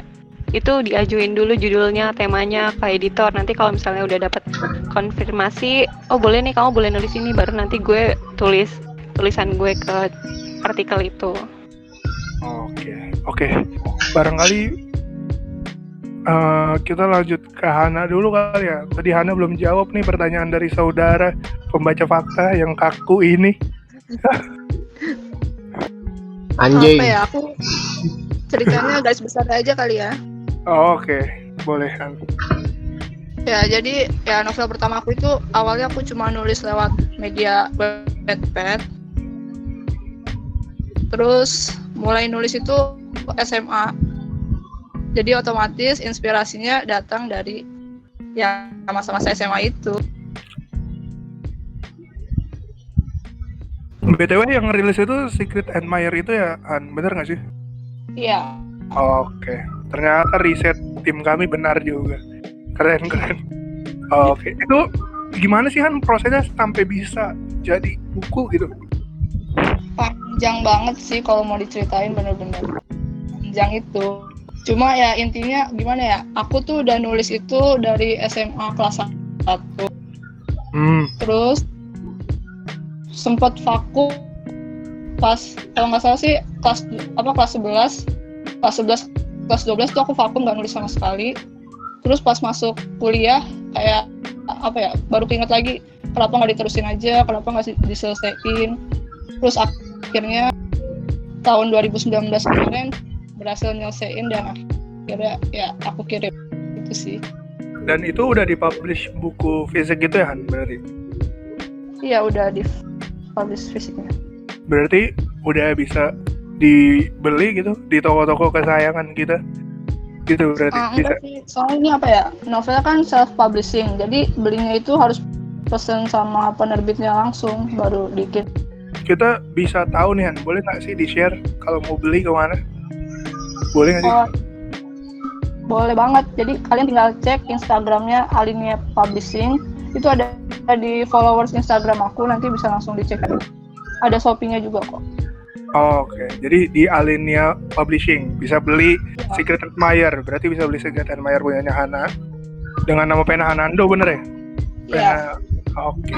itu diajuin dulu judulnya, temanya ke editor. Nanti kalau misalnya udah dapat konfirmasi, boleh nih kamu boleh nulis ini, baru nanti gue tulis tulisan gue ke artikel itu. Oke. Barangkali kita lanjut ke Hana dulu kali ya. Tadi Hana belum jawab nih pertanyaan dari saudara pembaca fakta yang kaku ini. Anjing. Apa ya, aku ceritanya garis besar aja kali ya. Oke. Boleh Han. Ya, jadi ya novel pertama aku itu awalnya aku cuma nulis lewat media Wattpad. Terus mulai nulis itu SMA. Jadi otomatis inspirasinya datang dari ya masa-masa SMA itu. BTW yang rilis itu Secret Admirer itu ya, Han, bener nggak sih? Iya. Oke. Ternyata riset tim kami benar juga. Keren. Oke. Itu gimana sih Han prosesnya sampai bisa jadi buku gitu? Panjang banget sih kalau mau diceritain, bener-bener panjang itu. Cuma ya intinya gimana ya, aku tuh udah nulis itu dari SMA kelas 1. Terus sempat vakum pas kalau nggak salah sih kelas 11, kelas 12 tuh aku vakum, nggak nulis sama sekali. Terus pas masuk kuliah kayak baru keinget lagi kenapa nggak diterusin aja, kenapa nggak diselesaiin. Terus akhirnya tahun 2019 kemarin berhasil nyelesain dan akhirnya ya aku kirim itu sih. Dan itu udah dipublish buku fisik gitu ya Han berarti? Iya, udah dipublish fisiknya. Berarti udah bisa dibeli gitu di toko-toko kesayangan kita gitu berarti bisa? Sih. Soalnya ini novel kan self publishing, jadi belinya itu harus pesen sama penerbitnya langsung baru dikirim. Kita bisa tahu nih Han, boleh nggak sih di-share kalau mau beli kemana? Boleh nggak sih? Boleh banget. Jadi kalian tinggal cek Instagramnya Alinea Publishing. Itu ada di followers Instagram aku, nanti bisa langsung dicek. Ada Shopee-nya juga kok. Oke. Jadi di Alinea Publishing bisa beli Secret Admirer. Berarti bisa beli Secret Admirer punyanya Hana dengan nama pena Hanando, bener ya? Iya. Oke.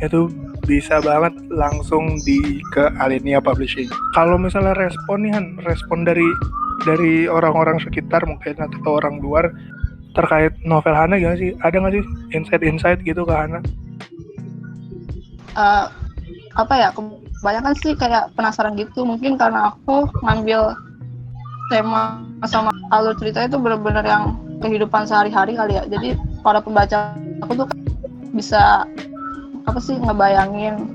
Itu bisa banget langsung ke Alinea Publishing. Kalau misalnya respon nih Han, respon dari orang-orang sekitar mungkin atau orang luar terkait novel Hana gimana sih? Ada nggak sih insight gitu ke Hana? Kebanyakan sih kayak penasaran gitu. Mungkin karena aku ngambil tema sama alur cerita itu benar-benar yang kehidupan sehari-hari kali ya. Jadi para pembaca aku tuh bisa ngebayangin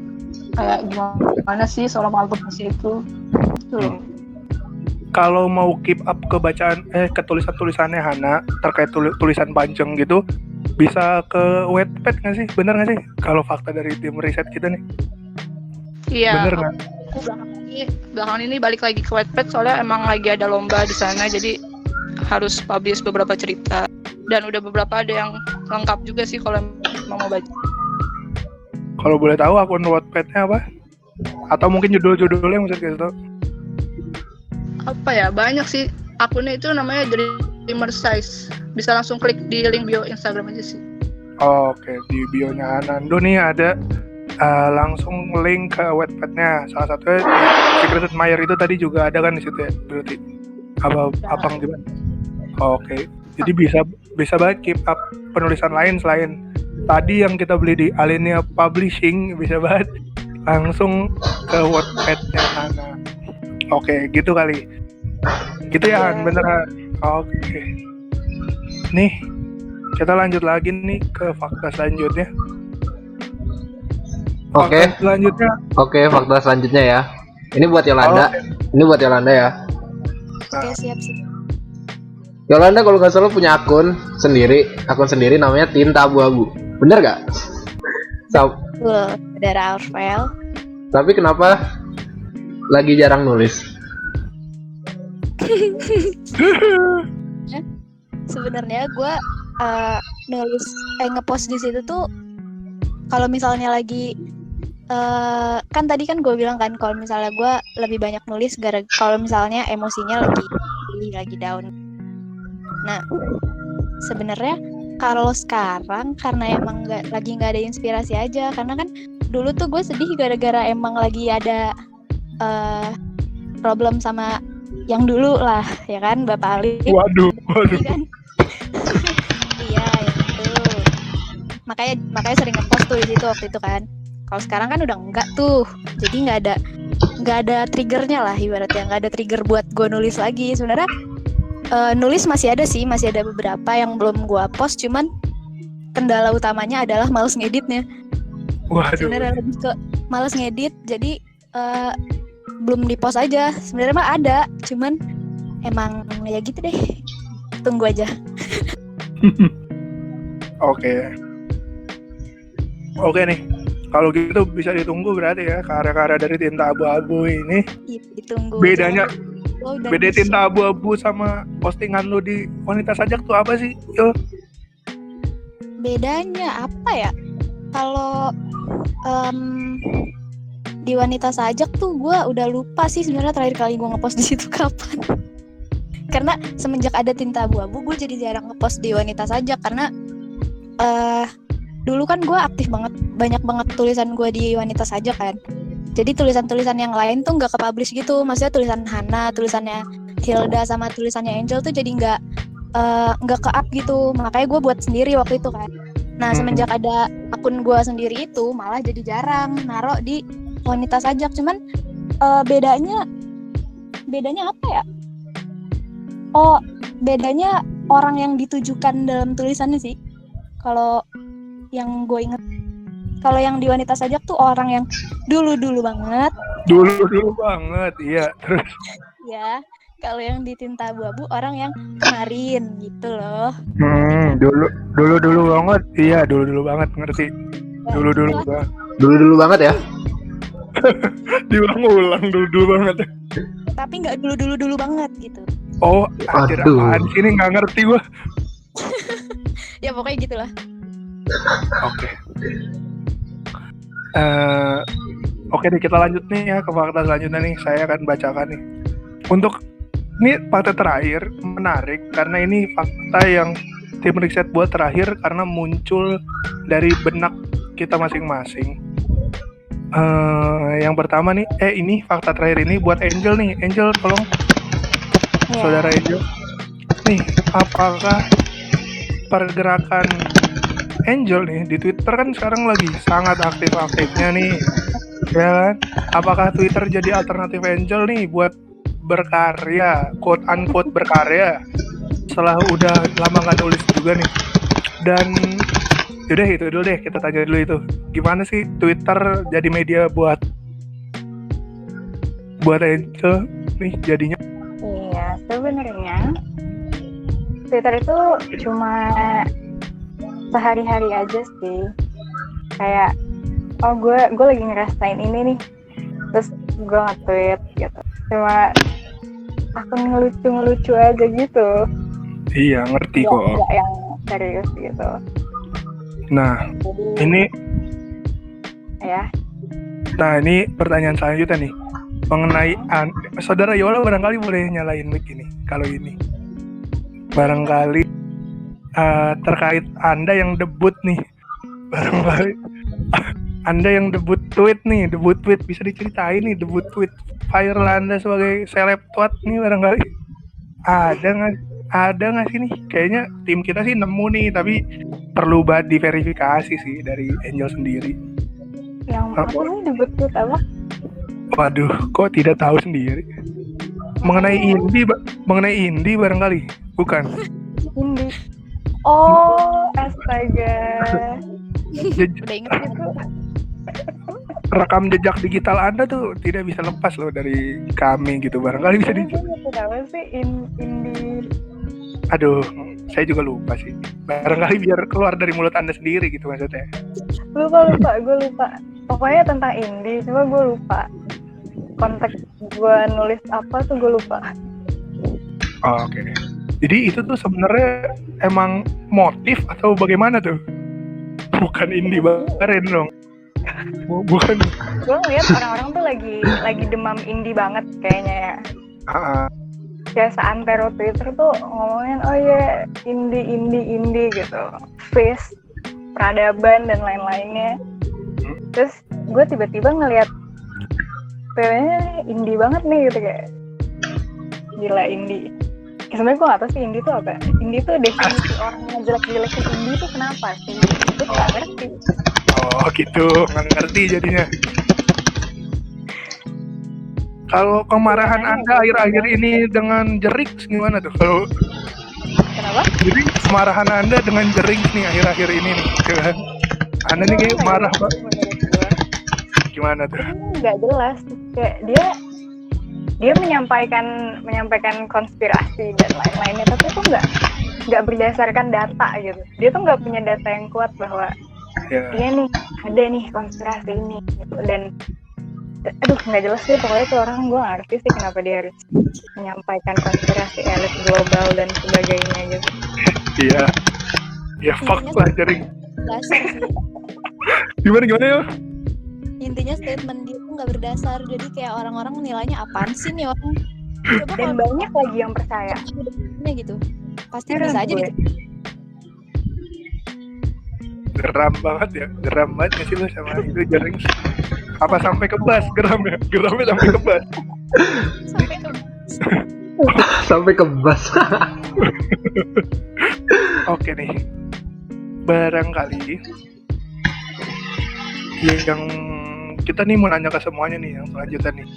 kayak gimana sih seorang alumni itu. Kalau mau keep up ke tulisan-tulisannya Hana terkait tulisan panjang gitu, bisa ke Wattpad nggak sih? Bener nggak sih? Kalau fakta dari tim riset kita nih. Iya. Bener nggak? Aku belakangan ini balik lagi ke Wattpad soalnya emang lagi ada lomba di sana, jadi harus publish beberapa cerita, dan udah beberapa ada yang lengkap juga sih kalau emang mau baca. Kalau boleh tahu akun Wattpad-nya apa? Atau mungkin judul-judulnya yang bisa dikasih tahu? Apa ya, banyak sih. Akunnya itu namanya Dreamer Size. Bisa langsung klik di link bio Instagram aja sih. Oke, di bio-nya Anando nih ada langsung link ke Wattpad-nya. Salah satunya Secret Admirer itu tadi juga ada kan di situ ya, berarti apa gimana? Oke, jadi bisa banget keep up penulisan lain selain tadi yang kita beli di Alinea Publishing, bisa banget langsung ke Wattpad-nya Hana. Oke, gitu kali. Gitu ya, Han, bener Han? Oke. Nih, kita lanjut lagi nih ke fakta selanjutnya. Oke. Fakta selanjutnya. Oke, fakta selanjutnya ya. Ini buat Yolanda. Ini buat Yolanda ya. Oke, siap. Yolanda kalau nggak salah punya akun sendiri namanya Tinta Abu-Abu. Bener gak? Dari Alfel. Tapi kenapa lagi jarang nulis? Sebenarnya gue nulis ngepost di situ tuh kalau misalnya lagi kan tadi kan gue bilang kan kalau misalnya gue lebih banyak nulis kalau misalnya emosinya lagi down. Nah, sebenarnya kalau sekarang karena emang lagi nggak ada inspirasi aja, karena kan dulu tuh gue sedih gara-gara emang lagi ada problem sama yang dulu lah, ya kan, Bapak Ali. Waduh. Kan? Iya, itu. Makanya sering ngepost tuh di situ waktu itu kan. Kalau sekarang kan udah enggak tuh, jadi nggak ada triggernya lah ibaratnya, nggak ada trigger buat gue nulis lagi. Sebenarnya nulis masih ada beberapa yang belum gue post, cuman kendala utamanya adalah males ngeditnya. Waduh. Sebenarnya lebih ke males ngedit, jadi belum di post aja. Sebenarnya mah ada, cuman emang ya gitu deh. Tunggu aja. Oke nih. Kalau gitu bisa ditunggu berarti ya karya-karya dari Tinta Abu-Abu ini. Ditunggu. Bedanya beda Tinta Abu-Abu sama postingan lu di Wanita Sajak tuh apa sih, Yo? Bedanya apa ya? Kalau di Wanita Sajak tuh gue udah lupa sih sebenarnya terakhir kali gue ngepost di situ kapan. Karena semenjak ada Tinta Abu-Abu gue jadi jarang ngepost di Wanita Sajak karena dulu kan gue aktif banyak banget tulisan gue di Wanita Sajak kan. Jadi tulisan-tulisan yang lain tuh nggak ke-publish gitu. Maksudnya tulisan Hana, tulisannya Hilda sama tulisannya Angel tuh jadi nggak ke-up gitu. Makanya gue buat sendiri waktu itu kan. Nah semenjak ada akun gue sendiri itu malah jadi jarang naruh di Wanita Sajak. Cuman bedanya apa ya? Oh, bedanya orang yang ditujukan dalam tulisannya sih. Kalau yang gue inget, kalau yang di Wanita Sajak tuh orang yang dulu banget. Dulu banget, iya. Terus ya, kalau yang di Tinta Abu-Abu orang yang kemarin gitu loh. Dulu banget. Iya, dulu banget, ngerti. Dulu banget ya. Diulang-ulang dulu banget. Tapi nggak dulu banget gitu. Oh, anjir, apaan sih ini nggak ngerti gua. Ya pokoknya gitulah. Oke deh, kita lanjut nih ya ke fakta selanjutnya nih. Saya akan bacakan nih. Untuk ini fakta terakhir menarik karena ini fakta yang tim riset buat terakhir karena muncul dari benak kita masing-masing. Yang pertama nih, ini fakta terakhir ini buat Angel nih. Angel, tolong. Saudara Angel. Nih, apakah pergerakan Angel nih di Twitter kan sekarang lagi sangat aktif-aktifnya nih, ya kan? Apakah Twitter jadi alternatif Angel nih buat berkarya, quote unquote berkarya, setelah udah lama nggak nulis juga nih? Dan yaudah itu dulu deh, kita tanya dulu itu, gimana sih Twitter jadi media buat Angel nih jadinya? Iya, sebenarnya Twitter itu cuma sehari-hari aja sih, kayak gue lagi ngerasain ini nih, terus gue nge-tweet gitu, cuma akun ngelucu aja gitu. Iya, ngerti kok. Nggak yang serius gitu. Nah, Jadi ini ya, pertanyaan selanjutnya nih. Mengenai Saudara Yola barangkali boleh nyalain mic ini. Kalau ini barangkali terkait Anda yang debut nih. Barangkali Anda yang debut tweet bisa diceritain nih debut tweet viral Anda sebagai seleb tweet nih barangkali. Ada nggak sih nih? Kayaknya tim kita sih nemu nih, tapi perlu banget diverifikasi sih dari Angel sendiri. yang apa sih debut apa? Waduh, kok tidak tahu sendiri? Mengenai indie barangkali, bukan? Indie. Oh, astaga. Udah inget kan? Rekam jejak digital Anda tuh tidak bisa lepas loh dari kami gitu, barangkali bisa Kenapa sih indie? Aduh, saya juga lupa sih. Barangkali biar keluar dari mulut Anda sendiri gitu maksudnya. Gue lupa. Pokoknya tentang indie, cuma gue lupa. Konteks gue nulis apa tuh gue lupa. Oh, oke. Jadi itu tuh sebenarnya emang motif atau bagaimana tuh? Bukan indie banget dong. Bukan. Gue ngeliat orang-orang tuh lagi demam indie banget kayaknya ya. Kayak seantero Twitter tuh ngomongin oh ya indie gitu, face, peradaban dan lain-lainnya. Terus gue tiba-tiba ngeliat kayaknya indie banget nih gitu, kayak gila indie. Sebenarnya gue gak tau sih indie tuh apa. Indie tuh definisi orang yang jelek-jelekin indie tuh kenapa sih? Gue gak ngerti. Oh gitu, nggak ngerti jadinya. Kalau kemarahan Anda akhir-akhir ini dengan Jerings gimana tuh? Kalau Kenapa? jadi kemarahan Anda dengan Jerings nih akhir-akhir ini nih, kan? Anda nih kayak marah banget. Gimana tuh? Nggak jelas. Kayak dia menyampaikan konspirasi dan lain-lainnya, tapi itu nggak berdasarkan data gitu. Dia tuh nggak punya data yang kuat bahwa iya nih ada nih konspirasi ini gitu. Dan aduh nggak jelas sih pokoknya tuh orang. Gue nggak ngerti sih kenapa dia harus menyampaikan konspirasi elit global dan sebagainya gitu. Iya, ya fuck lah Jering. Dasar sih. Gimana ya? Intinya statement dia tuh nggak berdasar, jadi kayak orang-orang nilainya apaan sih nih orang. Coba Dan kalau banyak lagi yang percaya. gitu, pasti bisa aja gitu. Geram banget gak sih lu sama itu Jerings? Apa sampai kebas geramnya sampai kebas? Sampai kebas. Oke nih, barangkali yang kita nih mau nanya ke semuanya nih yang selanjutnya nih.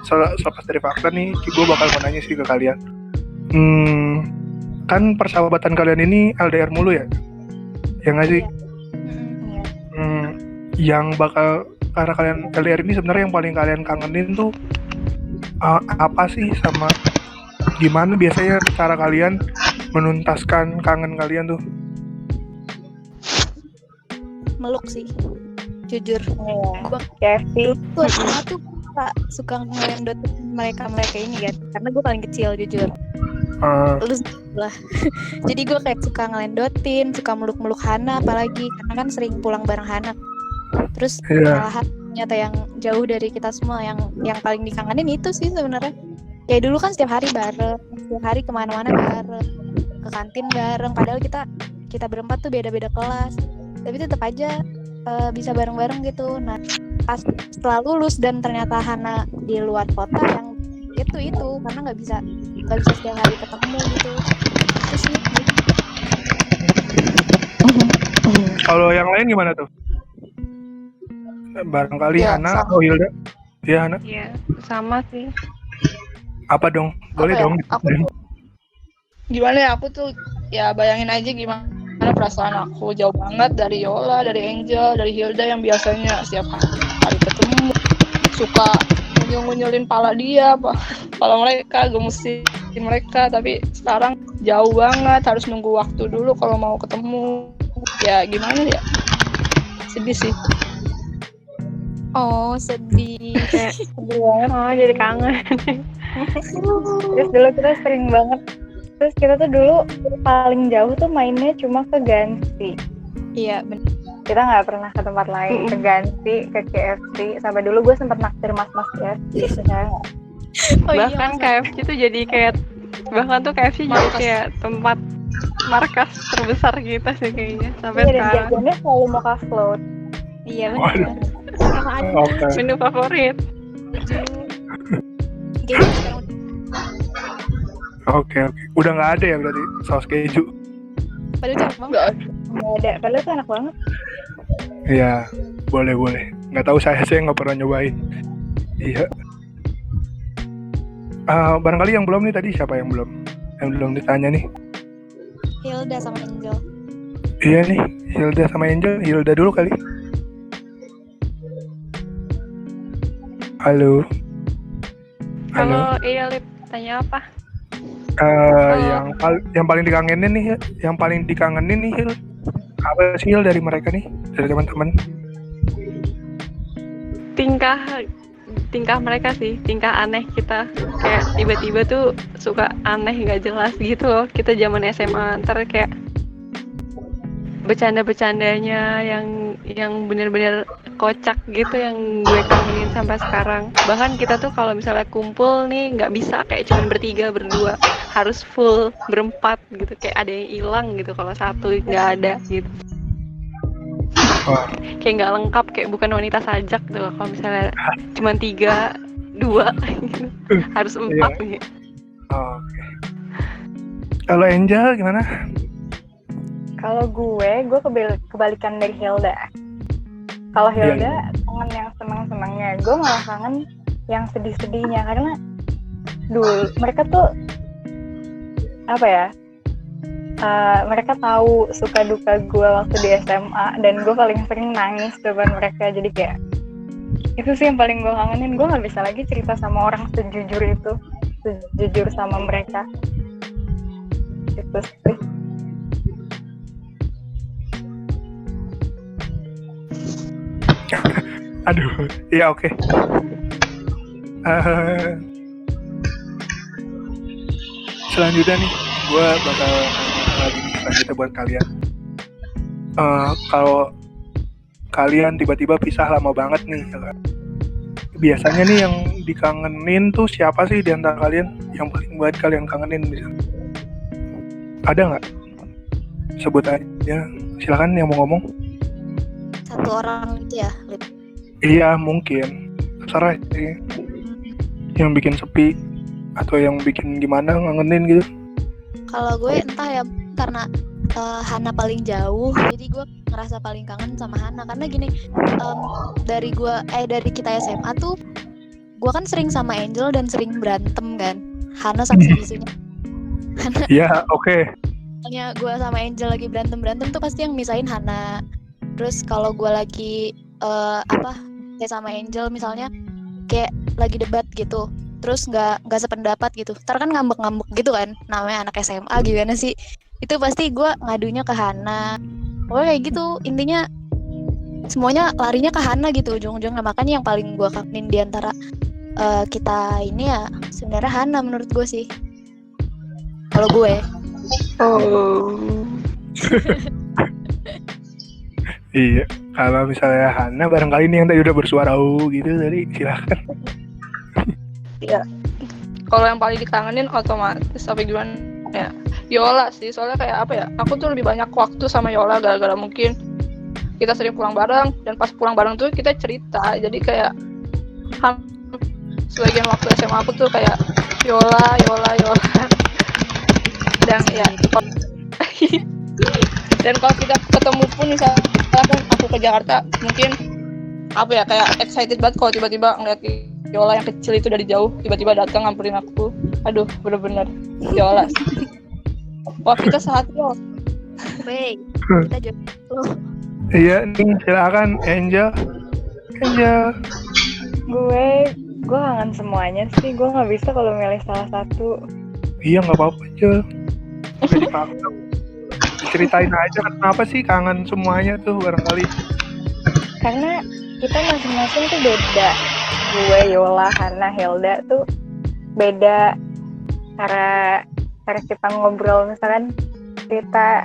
Selepas dari fakta nih, gue bakal mau nanya sih ke kalian. Kan persahabatan kalian ini LDR mulu ya? Ya nggak sih? Yang bakal karena kalian LDR ini sebenarnya yang paling kalian kangenin tuh apa sih, sama gimana biasanya cara kalian menuntaskan kangen kalian tuh? Meluk sih, jujur. Gue KFC tuh suka ngelendot mereka ini kan, karena gue paling kecil jujur. Lu lah. Jadi gue kayak suka ngelendotin, suka meluk Hana apalagi karena kan sering pulang bareng Hana. Terus malahan ternyata yang jauh dari kita semua yang paling dikangenin itu sih sebenarnya. Kayak dulu kan setiap hari bareng, setiap hari kemana-mana bareng, ke kantin bareng. Padahal kita berempat tuh beda-beda kelas, tapi tetap aja bisa bareng-bareng gitu. Nah pas setelah lulus dan ternyata Hana di luar kota, yang itu karena nggak bisa setiap hari ketemu gitu. Terus sih. Kalau yang lain gimana tuh? Barangkali Ya, Hana sama. atau Hilda? Ya Hana. Iya, sama sih. Apa dong? Boleh dong. Aku tuh, gimana ya, aku tuh ya bayangin aja gimana perasaan aku jauh banget dari Yola, dari Angel, dari Hilda yang biasanya setiap hari ketemu, suka ngunyulin pala dia, pala mereka, gemusin mereka, tapi sekarang jauh banget, harus nunggu waktu dulu kalau mau ketemu. Ya gimana ya, sedih sih. Oh sedih. sedih banget. Oh, jadi kangen. Terus dulu kita sering banget Terus kita tuh dulu paling jauh tuh mainnya cuma ke Gansi. Iya bener. Kita nggak pernah ke tempat lain, ke Gansi, ke KFC. Sampai dulu gue sempet naksir mas-mas KFC. Percaya nggak? Oh iya, Bahkan Mas. KFC tuh jadi kayak KFC jadi Markas. kayak tempat markas terbesar kita sih kayaknya sampai Iya, dan sekarang. jajannya selalu mocha float. Iya Waduh. bener. Sama aja Oke. Menu favorit. baju. Keju sekarang udah. Oke. Udah nggak ada ya berarti saus keju. Padahal cakep banget. Nggak ada, padahal itu enak banget. Iya, boleh. Nggak tahu saya nggak pernah nyobain. Iya. Barangkali yang belum nih tadi siapa yang belum? Yang belum ditanya nih. Hilda sama Angel. Iya nih, Hilda sama Angel. Hilda dulu kali. Halo. Kalau iya Lip, tanya apa? Yang paling dikangenin nih, yang paling dikangenin nih Hil. Apa sih Hil dari mereka nih, dari teman-teman? Tingkah mereka sih, tingkah aneh kita. Kayak tiba-tiba tuh suka aneh nggak jelas gitu loh. Kita zaman SMA ntar kayak bercanda-bercandanya yang bener-bener kocak gitu yang gue kangenin sampai sekarang. Bahkan kita tuh kalau misalnya kumpul nih nggak bisa kayak cuma bertiga berdua, harus full berempat gitu, kayak ada yang hilang gitu kalau satu nggak ada gitu. Wah. Kayak nggak lengkap, kayak bukan wanita sajak tuh kalau misalnya cuma 3, 2 gitu. Harus 4 gitu. Oke. Kalau Angel gimana? Kalau gue kebalikan dari Hilda. Kalau Hilda kangen yang senang-senangnya, gue malah kangen yang sedih-sedihnya karena dulu mereka tuh apa ya? Mereka tahu suka duka gue waktu di SMA dan gue paling sering nangis depan mereka, jadi kayak itu sih yang paling gue kangenin. Gue nggak bisa lagi cerita sama orang sejujur sama mereka. Itu sih. Aduh, iya oke. Selanjutnya nih, gue bakal lagi nih selanjutnya buat kalian. Kalau kalian tiba-tiba pisah lama banget nih, ya kan? Biasanya nih yang dikangenin tuh siapa sih di antara kalian yang paling buat kalian kangenin? Misalnya? Ada nggak? Sebut aja. Silakan yang mau ngomong. Satu orang gitu ya, Lip. Iya mungkin. Terserah sih. Yang bikin sepi atau yang bikin gimana ngangenin gitu. Kalau gue entah ya, karena Hana paling jauh, jadi gue ngerasa paling kangen sama Hana. Karena gini, dari kita SMA tuh, gue kan sering sama Angel dan sering berantem kan. Hana saksi bisunya. Hana, Iya oke. misalnya gue sama Angel lagi berantem tuh pasti yang misahin Hana. Terus kalau gue lagi kayak sama Angel misalnya kayak lagi debat gitu, terus nggak sependapat gitu, ntar kan ngambek-ngambek gitu kan, namanya anak SMA gimana sih, itu pasti gue ngadunya ke Hana. Pokoknya kayak gitu, intinya semuanya larinya ke Hana gitu ujung-ujungnya. Makanya yang paling gue kangenin diantara kita ini ya sebenarnya Hana menurut gue sih, kalau gue. Iya, kalau misalnya Hana barangkali nih yang tadi udah bersuara gitu tadi, silakan. Kalau yang paling dikangenin otomatis tapi gimana ya, Yola sih. Soalnya kayak apa ya, aku tuh lebih banyak waktu sama Yola gara-gara mungkin kita sering pulang bareng, dan pas pulang bareng tuh kita cerita, jadi kayak sebagian waktu SMA aku tuh kayak Yola dan ya dan kalau kita ketemu pun misalnya aku ke Jakarta, mungkin apa ya, kayak excited banget kalau tiba-tiba ngeliat Yola yang kecil itu dari jauh tiba-tiba datang ngamperin aku. Aduh, bener-bener Yola. Wah, kita sehati loh. Wey, kita jodoh. Iya nih, silakan Angel. Gue kangen semuanya sih. Gue nggak bisa kalau milih salah satu. Iya nggak apa-apa aja. Jadi fakta. Ceritain aja kenapa sih kangen semuanya tuh barangkali. Karena kita masing-masing tuh beda. Gue, Yola, Hana, Hilda tuh beda cara cara kita ngobrol, misalkan cerita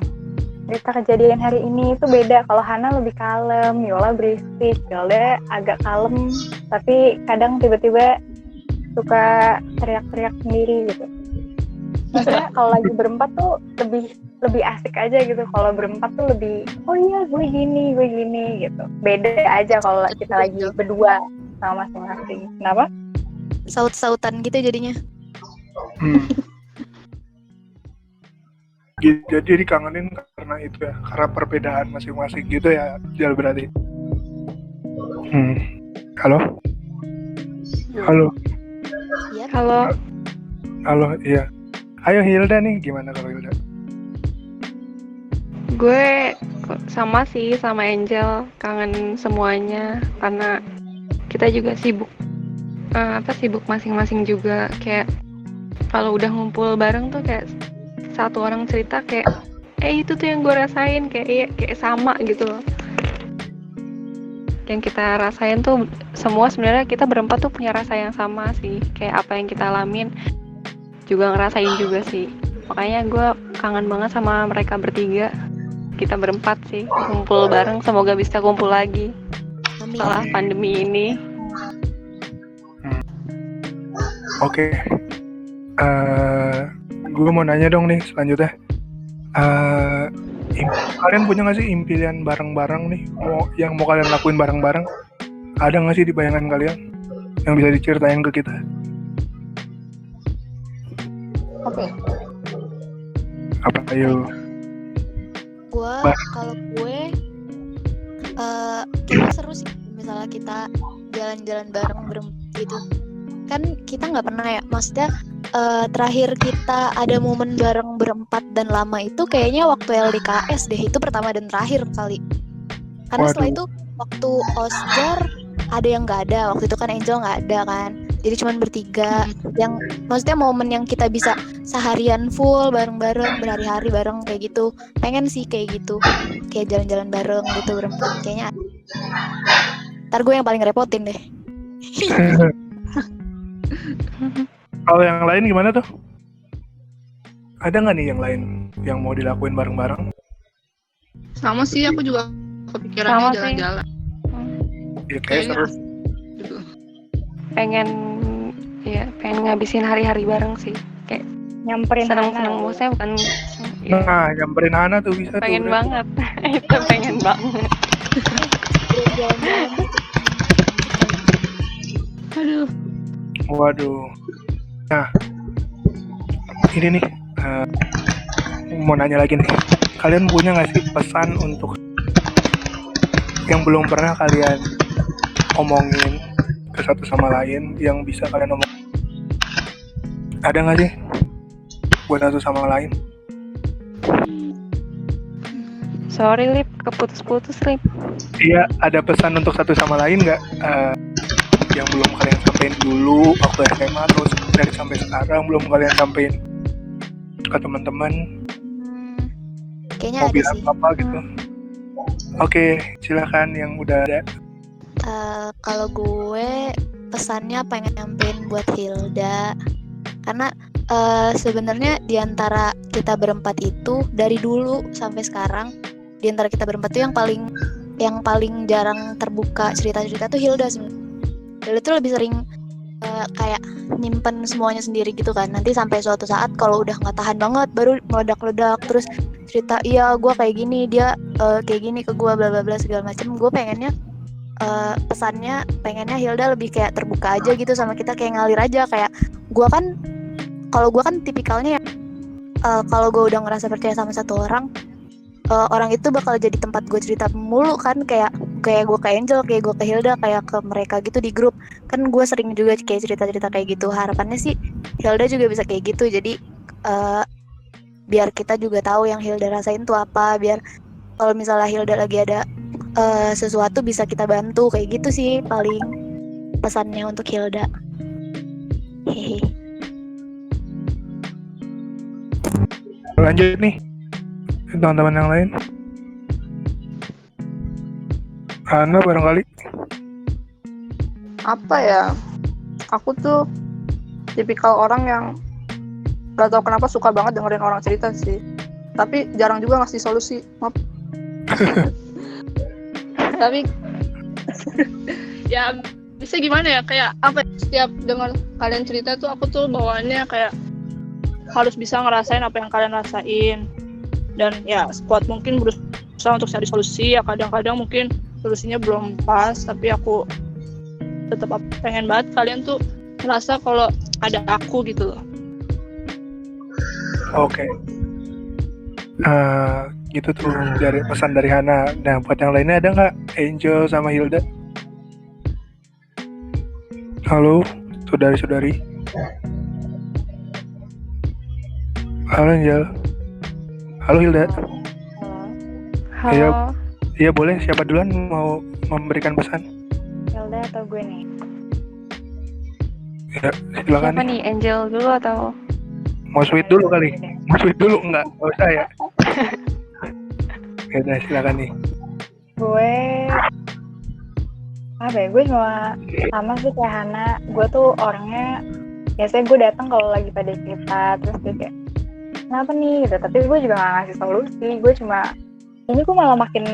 kejadian hari ini itu beda. Kalau Hana lebih kalem, Yola berisik, Hilda agak kalem, tapi kadang tiba-tiba suka teriak-teriak sendiri gitu. Maksudnya kalau lagi berempat tuh lebih asik aja gitu. Kalau berempat tuh lebih, oh iya gue gini gitu. Beda aja kalau kita lagi berdua sama masing-masing. Kenapa? Saut-sautan gitu jadinya. Jadi dikangenin karena itu ya, karena perbedaan masing-masing gitu ya, Jal berarti. Halo? Yap. Halo, Iya. Ayo Hilda nih, gimana kalau Hilda? gue sama sih sama Angel, kangen semuanya karena kita juga sibuk sibuk masing-masing juga. Kayak kalau udah ngumpul bareng tuh kayak satu orang cerita kayak itu tuh yang gue rasain, kayak sama gitu loh. Yang kita rasain tuh semua sebenarnya kita berempat tuh punya rasa yang sama sih. Kayak apa yang kita alamin juga ngerasain juga sih. Makanya gue kangen banget sama mereka bertiga. Kita berempat sih kumpul bareng, semoga bisa kumpul lagi setelah pandemi ini. Oke. Gue mau nanya dong nih selanjutnya. Kalian punya nggak sih impian bareng-bareng nih, yang mau kalian lakuin bareng-bareng? Ada nggak sih di bayangan kalian yang bisa diceritain ke kita? Apa ayo? Kalau gue kayaknya seru sih misalnya kita jalan-jalan bareng berempat gitu. Kan kita nggak pernah ya, maksudnya terakhir kita ada momen bareng berempat dan lama itu kayaknya waktu LDKS deh, itu pertama dan terakhir kali. Karena setelah itu waktu Oscar ada yang nggak ada, waktu itu kan Angel nggak ada kan, jadi cuma bertiga. Yang maksudnya momen yang kita bisa seharian full bareng-bareng, berhari-hari bareng kayak gitu. Pengen sih kayak gitu, kayak jalan-jalan bareng gitu berempat kayaknya. Ntar gue yang paling repotin deh. Kalau yang lain gimana tuh? Ada nggak nih yang lain yang mau dilakuin bareng-bareng? Sama sih, aku juga kepikirannya jalan-jalan. Ya kayak seru. Pengen ngabisin hari-hari bareng sih. Kayak Nyamperin seneng-seneng, maksudnya bukan Nah, nyamperin Hana tuh bisa pengen tuh. banget. Itu pengen banget. Jalan-jalan gitu. Aduh. Waduh. Nah, ini nih, mau nanya lagi nih. Kalian punya nggak sih pesan untuk yang belum pernah kalian omongin ke satu sama lain yang bisa kalian omong? Ada nggak sih buat satu sama lain? Sorry Lip, keputus-putus Lip. Iya, ada pesan untuk satu sama lain nggak? Yang belum kalian sampein dulu waktu SMA, terus dari sampai sekarang belum kalian sampein ke teman-teman? Kayaknya Mau ada bilang sih. apa gitu? Oke, silakan yang udah ada. Kalau gue pesannya pengen nyampein buat Hilda, karena sebenarnya diantara kita berempat itu dari dulu sampai sekarang, diantara kita berempat itu yang paling jarang terbuka cerita-cerita tuh Hilda sebenarnya. Hilda tuh lebih sering kayak nyimpen semuanya sendiri gitu kan. Nanti sampai suatu saat kalau udah nggak tahan banget baru meledak-ledak terus cerita, iya gue kayak gini, dia kayak gini ke gue, bla bla bla segala macem. Gue pengennya pesannya pengennya Hilda lebih kayak terbuka aja gitu sama kita, kayak ngalir aja. Kayak gue kan tipikalnya ya, kalau gue udah ngerasa percaya sama satu orang, orang itu bakal jadi tempat gue cerita mulu kan, kayak gue ke Angel, kayak gue ke Hilda, kayak ke mereka gitu di grup kan. Gue sering juga kayak cerita-cerita kayak gitu. Harapannya sih Hilda juga bisa kayak gitu, jadi biar kita juga tahu yang Hilda rasain tuh apa, biar kalau misalnya Hilda lagi ada sesuatu bisa kita bantu, kayak gitu sih paling pesannya untuk Hilda. Hehe. Lanjut nih teman-teman yang lain. Hana barangkali. Apa ya? Aku tuh tipikal orang yang Gak tau kenapa suka banget dengerin orang cerita sih. Tapi jarang juga ngasih solusi. Maaf. Tapi ya bisa gimana ya, kayak apa, setiap dengar kalian cerita tuh aku tuh bawaannya kayak harus bisa ngerasain apa yang kalian rasain, dan ya sekuat mungkin berusaha untuk cari solusi. Ya kadang-kadang mungkin solusinya belum pas, tapi aku tetap pengen banget kalian tuh ngerasa kalau ada aku gitu loh. Oke. Gitu tuh dari pesan dari Hana. Nah, buat yang lainnya ada nggak? Angel sama Hilda. Halo, saudari-saudari. Halo Angel. Halo Hilda. Halo. Iya boleh. Siapa duluan mau memberikan pesan? Hilda atau gue nih? Ya, silakan. Siapa nih, Angel dulu atau? Mau sweet dulu kali? Mau sweet dulu enggak? Enggak usah ya. Ya udah, silakan nih. Gue apa ya, gue cuma sama sih kayak Hana. Gue tuh orangnya biasanya gue datang kalau lagi pada cerita, terus gue kayak kenapa nih gitu, tapi gue juga gak ngasih solusi. Gue cuma ini gue malah makin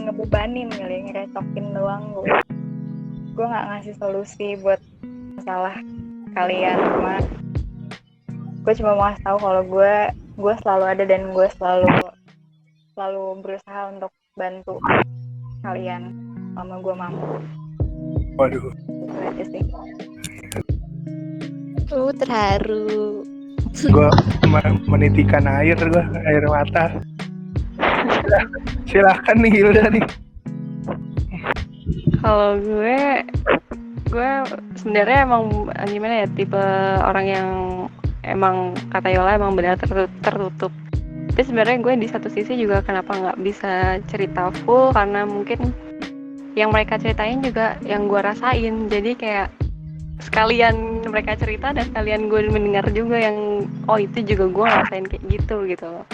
ngebebanin kali, ngerecokin doang. Gue gak ngasih solusi buat masalah kalian. Gue cuma mau ngasih tahu kalau gue selalu ada dan gue selalu berusaha untuk bantu kalian selama gue mampu. Waduh. Itu aja sih. Terharu. Gue menitikan air mata. Silakan nih Hilda nih. Kalau gue sebenarnya emang gimana ya, tipe orang yang emang kata Yola emang benar tertutup. Tapi sebenarnya gue di satu sisi juga kenapa nggak bisa cerita full, karena mungkin yang mereka ceritain juga yang gue rasain. Jadi kayak sekalian mereka cerita dan sekalian gue mendengar juga yang oh itu juga gue ngerasain kayak gitu loh.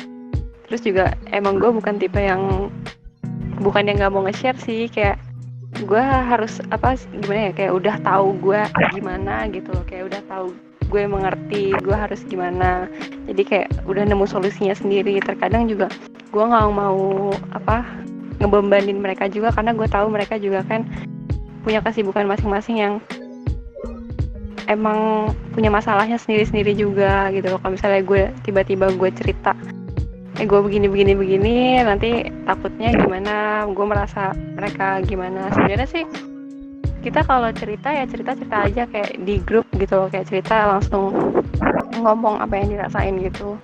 Terus juga emang gue bukan tipe yang nggak mau nge-share sih, kayak gue harus gimana ya, kayak udah tahu gue gimana gitu loh, kayak udah tahu gue mengerti gue harus gimana, jadi kayak udah nemu solusinya sendiri. Terkadang juga gue nggak mau ngebebanin mereka juga, karena gue tahu mereka juga kan punya kesibukan masing-masing yang emang punya masalahnya sendiri-sendiri juga gitu loh. Kalau misalnya gue tiba-tiba gue cerita gue begini nanti takutnya gimana, gue merasa mereka gimana. Sebenarnya sih kita kalau cerita aja kayak di grup gitu loh, kayak cerita langsung ngomong apa yang dirasain gitu.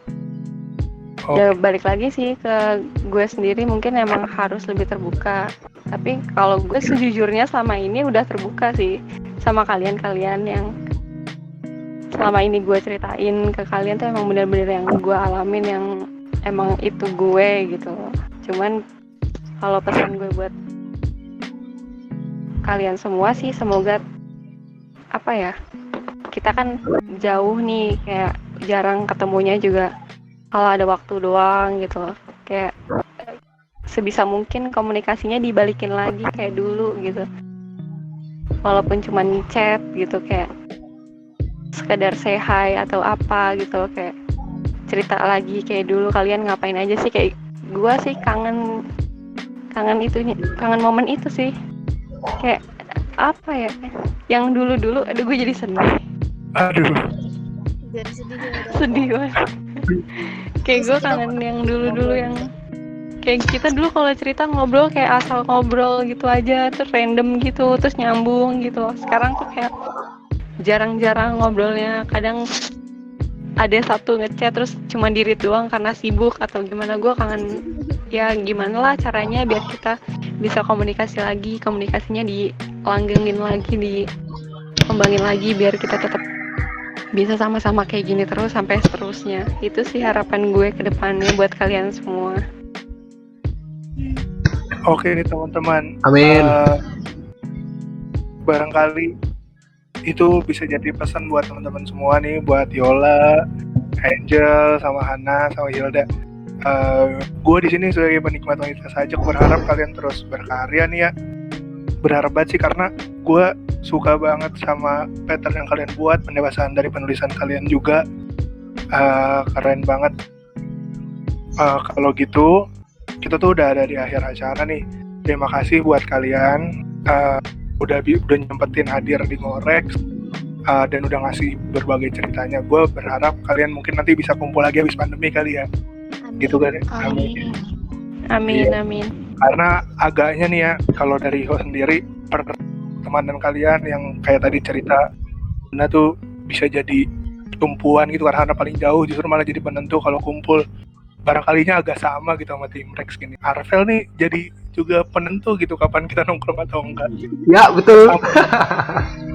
Ya balik lagi sih ke gue sendiri, mungkin emang harus lebih terbuka. Tapi kalau gue sejujurnya selama ini udah terbuka sih sama kalian yang selama ini gue ceritain ke kalian tuh emang bener-bener yang gue alamin, yang emang itu gue gitu loh. Cuman kalau pesan gue buat kalian semua sih, semoga kita kan jauh nih, kayak jarang ketemunya juga kalau ada waktu doang gitu loh. Kayak sebisa mungkin komunikasinya dibalikin lagi kayak dulu gitu, walaupun cuman chat gitu, kayak sekedar say hi atau apa gitu loh, kayak cerita lagi kayak dulu kalian ngapain aja sih. Kayak gue sih kangen momen itu sih, kayak yang dulu aduh gue jadi sedih. Jadi sedih banget. Kayak gue kangen yang dulu yang kayak kita dulu kalau cerita ngobrol kayak asal ngobrol gitu aja, terus random gitu, terus nyambung gitu. Sekarang tuh kayak jarang-jarang ngobrolnya. Kadang ada satu ngechat terus cuma di read doang karena sibuk atau gimana. Gue kangen ya gimana lah caranya biar kita bisa komunikasinya dilanggengin lagi, dikembangin lagi, biar kita tetap bisa sama-sama kayak gini terus sampai seterusnya. Itu sih harapan gue ke depannya buat kalian semua. Oke nih teman-teman. Amin. Barangkali itu bisa jadi pesan buat teman-teman semua nih, buat Yola, Angel, sama Hana, sama Hilda. Gue di sini sebagai penikmat wanita sajak berharap kalian terus berkarya nih ya. Berharap banget sih, karena gue suka banget sama pattern yang kalian buat, pendewasaan dari penulisan kalian juga. Keren banget. Kalau gitu kita tuh udah ada di akhir acara nih. Terima kasih buat kalian udah nyempetin hadir di Ngorex dan udah ngasih berbagai ceritanya. Gue berharap kalian mungkin nanti bisa kumpul lagi habis pandemi kali ya. Amin. Gitu kan? Amin. Iya. Amin. Karena agaknya nih ya, kalau dari Ho sendiri, pertemanan kalian yang kayak tadi cerita, Hana tuh bisa jadi tumpuan gitu, karena Hana paling jauh justru malah jadi penentu kalau kumpul. Barangkalinya agak sama gitu sama tim Rex gini. Arvel nih jadi juga penentu gitu kapan kita nongkrong atau enggak. Ya betul.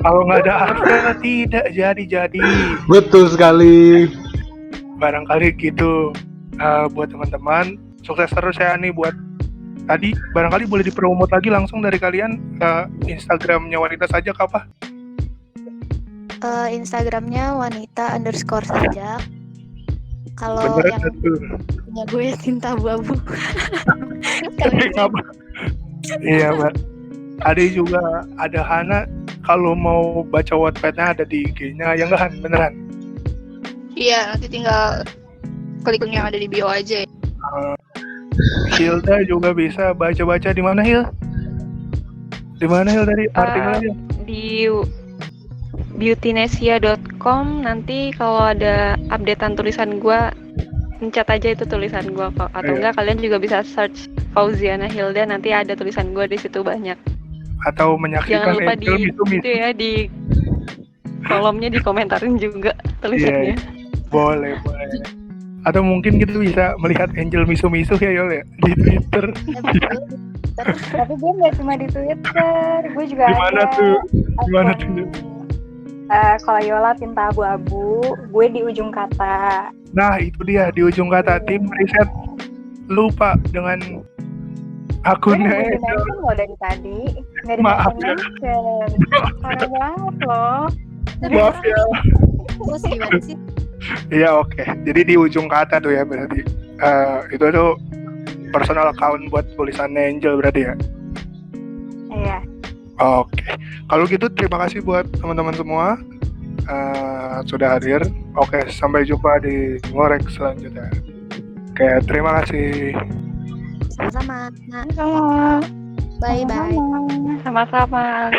Kalau nggak ada Arvel tidak jadi. Betul sekali. Barangkali gitu. Buat teman-teman, sukses terus ya nih buat tadi. Barangkali boleh dipromot lagi langsung dari kalian Instagramnya Wanita Sajak apa? Instagramnya wanita_sajak. Kalau Bener, yang betul. punya gue Tinta Abu-Abu. Iya Mbak. Ada juga ada Hana. Kalau mau baca Wattpad-nya ada di IG-nya, ya nggak Han? Beneran? Iya, nanti tinggal klik link yang ada di bio aja. Hilda juga bisa baca-baca di mana Hil? Di mana Hil tadi artikelnya? Di beautynesia.com nanti kalau ada updatean tulisan gue pencet aja itu tulisan gue kok, atau Iya. enggak kalian juga bisa search Fauziana Hilda, nanti ada tulisan gue di situ banyak. Atau Jangan menyaksikan lupa Angel di itu itu ya, di kolomnya dikomentarin juga tulisannya. boleh. Atau mungkin kita bisa melihat Angel misu-misu ya Yol ya di Twitter. Tapi gue nggak cuma di Twitter, gue juga Gimana ada tuh? Gimana akun, tuh? kalau Yola Tinta Abu-Abu, gue di ujung kata. Nah itu dia di ujung kata. Tim riset lupa dengan Gue akunnya udah Angel. mention loh dari tadi, nggak Maaf ya. di-mention. Parah banget loh. Maaf ya. Terus gimana sih? Iya oke. Jadi di ujung kata tuh ya berarti itu tuh personal account buat tulisannya Angel berarti ya. Iya. Oke. Kalau gitu terima kasih buat teman-teman semua sudah hadir. Oke, sampai jumpa di Ngorek selanjutnya. Oke, terima kasih. Sama-sama. Sama. Bye-bye. Sama-sama.